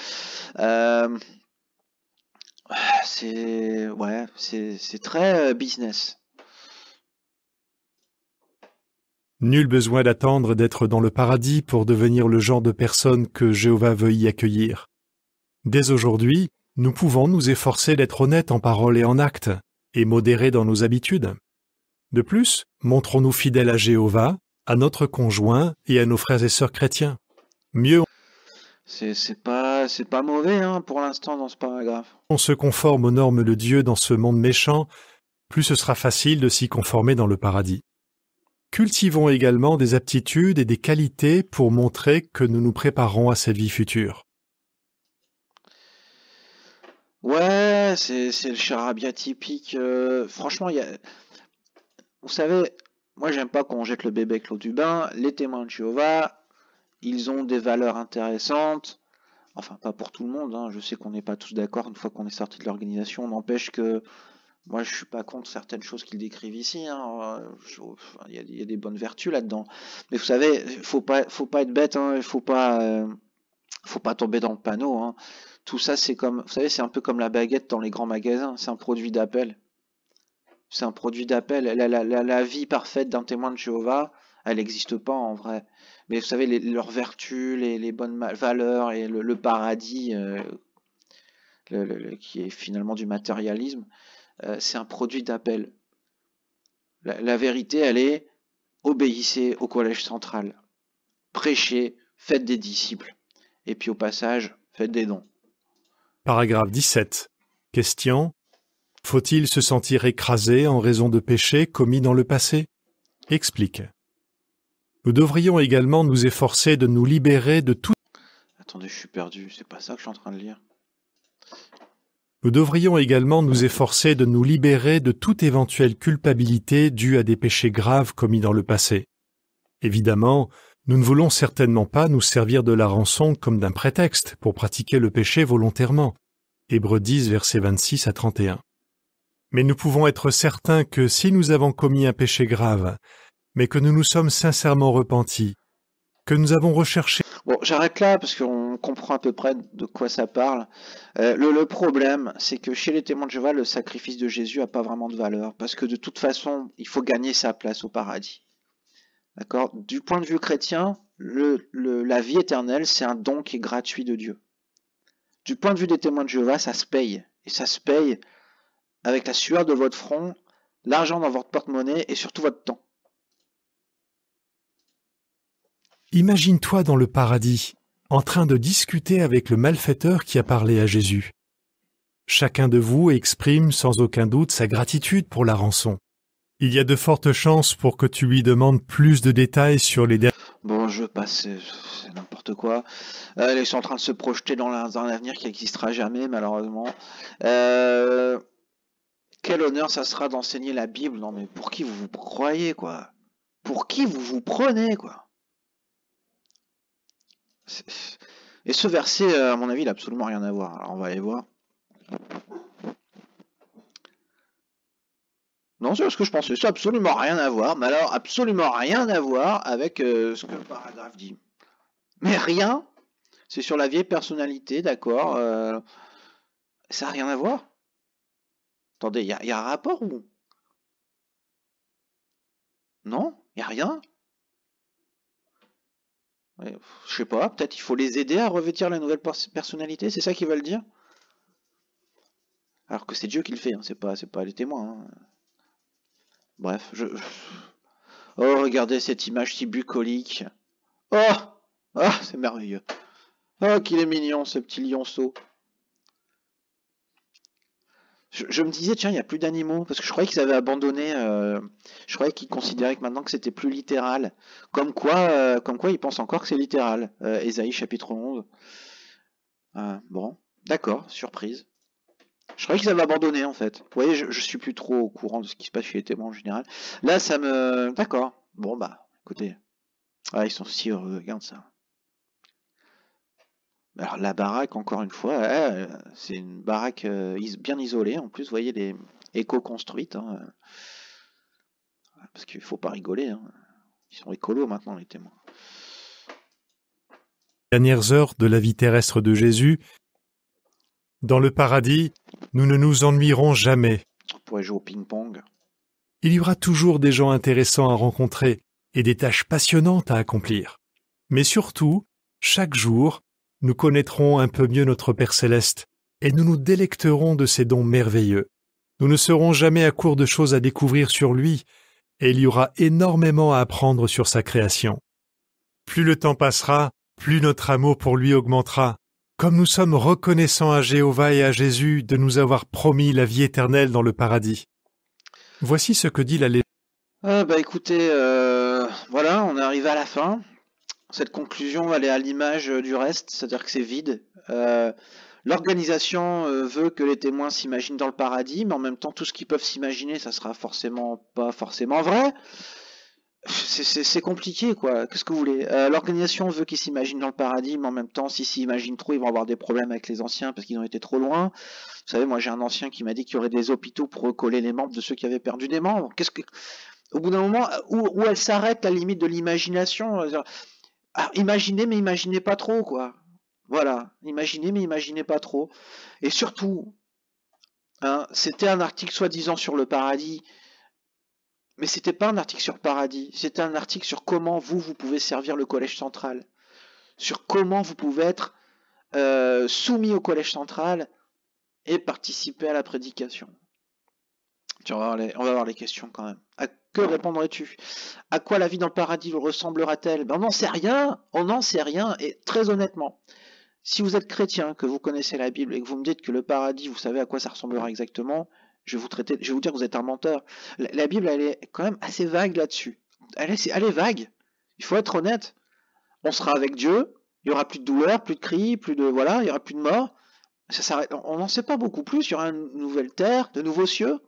Speaker 1: C'est très business.
Speaker 2: Nul besoin d'attendre d'être dans le paradis pour devenir le genre de personne que Jéhovah veut y accueillir. Dès aujourd'hui, nous pouvons nous efforcer d'être honnêtes en parole et en acte, et modérés dans nos habitudes. De plus, montrons-nous fidèles à Jéhovah, à notre conjoint et à nos frères et sœurs chrétiens. Mieux
Speaker 1: c'est pas mauvais hein, pour l'instant dans ce paragraphe.
Speaker 2: on se conforme aux normes de Dieu dans ce monde méchant, plus ce sera facile de s'y conformer dans le paradis. Cultivons également des aptitudes et des qualités pour montrer que nous nous préparons à cette vie future.
Speaker 1: Ouais, c'est le charabia typique. Franchement, vous savez, moi j'aime pas qu'on jette le bébé avec l'eau du bain. Les témoins de Jéhovah, ils ont des valeurs intéressantes. Enfin, pas pour tout le monde. Hein. Je sais qu'on n'est pas tous d'accord une fois qu'on est sorti de l'organisation. N'empêche que moi, je suis pas contre certaines choses qu'ils décrivent ici. Hein. Il y a des bonnes vertus là-dedans. Mais vous savez, faut pas être bête. Hein. Il faut pas tomber dans le panneau. Hein. Tout ça, c'est comme, vous savez, c'est un peu comme la baguette dans les grands magasins. C'est un produit d'appel. C'est un produit d'appel. La vie parfaite d'un témoin de Jéhovah, elle n'existe pas en vrai. Mais vous savez, leurs vertus, les bonnes valeurs et le paradis, qui est finalement du matérialisme, c'est un produit d'appel. La vérité, elle est obéissez au collège central, prêchez, faites des disciples, et puis au passage, faites des dons.
Speaker 2: Paragraphe 17. Question. Faut-il se sentir écrasé en raison de péchés commis dans le passé? Explique. Nous devrions également nous efforcer de nous libérer de tout...
Speaker 1: Attendez, je suis perdu, c'est pas ça que je suis en train de lire.
Speaker 2: Nous devrions également nous efforcer de nous libérer de toute éventuelle culpabilité due à des péchés graves commis dans le passé. Évidemment, nous ne voulons certainement pas nous servir de la rançon comme d'un prétexte pour pratiquer le péché volontairement. Hébreux 10, versets 26 à 31. Mais nous pouvons être certains que si nous avons commis un péché grave, mais que nous nous sommes sincèrement repentis, que nous avons recherché...
Speaker 1: Bon, j'arrête là parce qu'on comprend à peu près de quoi ça parle. Le problème, c'est que chez les témoins de Jéhovah, le sacrifice de Jésus n'a pas vraiment de valeur, parce que de toute façon, il faut gagner sa place au paradis. D'accord? Du point de vue chrétien, la vie éternelle, c'est un don qui est gratuit de Dieu. Du point de vue des témoins de Jéhovah, ça se paye. Et ça se paye avec la sueur de votre front, l'argent dans votre porte-monnaie et surtout votre temps.
Speaker 2: Imagine-toi dans le paradis, en train de discuter avec le malfaiteur qui a parlé à Jésus. Chacun de vous exprime sans aucun doute sa gratitude pour la rançon. Il y a de fortes chances pour que tu lui demandes plus de détails sur les derniers...
Speaker 1: Bon, je passe, c'est n'importe quoi. Ils sont en train de se projeter dans un avenir qui n'existera jamais, malheureusement. Quel honneur ça sera d'enseigner la Bible. Non, mais pour qui vous vous croyez, quoi? Pour qui vous vous prenez, quoi? Et ce verset, à mon avis, il n'a absolument rien à voir. Alors, on va aller voir. Non, c'est ce que je pensais. Ça n'a absolument rien à voir. Mais alors, absolument rien à voir avec ce que le paragraphe dit. Mais rien. C'est sur la vieille personnalité, d'accord. Ça n'a rien à voir. Attendez, il y a un rapport ou... Non? Il n'y a rien? Ouais, je sais pas, peut-être il faut les aider à revêtir la nouvelle personnalité, c'est ça qu'ils veulent dire? Alors que c'est Dieu qui le fait, hein, c'est pas les témoins. Hein. Bref, Oh, regardez cette image si bucolique. Oh! Ah, c'est merveilleux. Oh, qu'il est mignon, ce petit lionceau. Je me disais, tiens, il n'y a plus d'animaux, parce que je croyais qu'ils avaient abandonné, je croyais qu'ils considéraient que maintenant que c'était plus littéral. Comme quoi ils pensent encore que c'est littéral. Ésaïe chapitre 11. Bon, d'accord, surprise. Je croyais qu'ils avaient abandonné en fait. Vous voyez, je suis plus trop au courant de ce qui se passe chez les témoins en général. Là, ça me... D'accord. Bon, bah, écoutez. Ah, ils sont si heureux, regarde ça. Alors la baraque, encore une fois, c'est une baraque bien isolée. En plus, vous voyez, les éco-construites. Hein, parce qu'il faut pas rigoler. Hein. Ils sont écolos maintenant, les témoins.
Speaker 2: Dernières heures de la vie terrestre de Jésus, dans le paradis, nous ne nous ennuierons jamais.
Speaker 1: On pourrait jouer au ping-pong.
Speaker 2: Il y aura toujours des gens intéressants à rencontrer et des tâches passionnantes à accomplir. Mais surtout, chaque jour, nous connaîtrons un peu mieux notre Père Céleste et nous nous délecterons de ses dons merveilleux. Nous ne serons jamais à court de choses à découvrir sur lui et il y aura énormément à apprendre sur sa création. Plus le temps passera, plus notre amour pour lui augmentera. Comme nous sommes reconnaissants à Jéhovah et à Jésus de nous avoir promis la vie éternelle dans le paradis. Voici ce que dit la légende.
Speaker 1: Bah écoutez, voilà, on est arrivé à la fin. Cette conclusion, elle est à l'image du reste, c'est-à-dire que c'est vide. L'organisation veut que les témoins s'imaginent dans le paradis, mais en même temps, tout ce qu'ils peuvent s'imaginer, ça sera pas forcément vrai. C'est compliqué, quoi. Qu'est-ce que vous voulez? L'organisation veut qu'ils s'imaginent dans le paradis, mais en même temps, s'ils s'imaginent trop, ils vont avoir des problèmes avec les anciens parce qu'ils ont été trop loin. Vous savez, moi, j'ai un ancien qui m'a dit qu'il y aurait des hôpitaux pour recoller les membres de ceux qui avaient perdu des membres. Au bout d'un moment, où elle s'arrête la limite de l'imagination? Imaginez, mais imaginez pas trop, quoi. Voilà. Imaginez, mais imaginez pas trop. Et surtout, hein, c'était un article soi-disant sur le paradis. Mais c'était pas un article sur paradis, c'était un article sur comment vous pouvez servir le collège central, sur comment vous pouvez être soumis au collège central et participer à la prédication. On va voir les questions quand même. À que répondrais-tu? À quoi la vie dans le paradis ressemblera-t-elle? Ben, on n'en sait rien, et très honnêtement, si vous êtes chrétien, que vous connaissez la Bible et que vous me dites que le paradis, vous savez à quoi ça ressemblera exactement, je vais vous dire que vous êtes un menteur. La Bible, elle est quand même assez vague là-dessus. Elle est vague. Il faut être honnête. On sera avec Dieu, il n'y aura plus de douleur, plus de cris, il n'y aura plus de mort. Ça s'arrête. On n'en sait pas beaucoup plus. Il y aura une nouvelle terre, de nouveaux cieux.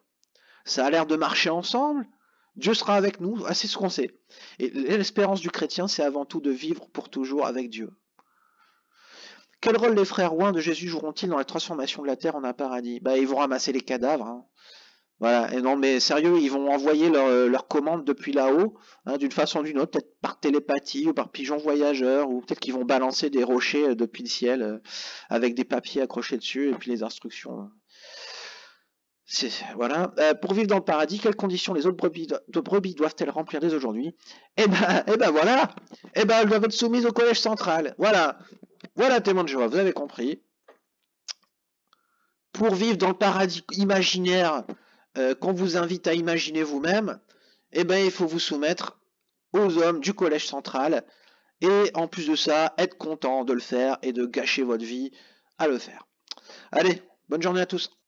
Speaker 1: Ça a l'air de marcher ensemble. Dieu sera avec nous, c'est ce qu'on sait. Et l'espérance du chrétien, c'est avant tout de vivre pour toujours avec Dieu. Quel rôle les frères ouins de Jésus joueront-ils dans la transformation de la terre en un paradis? Ils vont ramasser les cadavres. Hein. Voilà. Et non, mais sérieux, ils vont envoyer leur commande depuis là-haut, hein, d'une façon ou d'une autre, peut-être par télépathie ou par pigeon voyageur, ou peut-être qu'ils vont balancer des rochers depuis le ciel avec des papiers accrochés dessus et puis les instructions. Voilà. Pour vivre dans le paradis, quelles conditions les autres brebis doivent-elles remplir dès aujourd'hui? Voilà. Elles doivent être soumises au collège central. Voilà. Voilà, témoin de Jéhovah, vous avez compris. Pour vivre dans le paradis imaginaire qu'on vous invite à imaginer vous-même, il faut vous soumettre aux hommes du collège central et en plus de ça, être content de le faire et de gâcher votre vie à le faire. Allez, bonne journée à tous.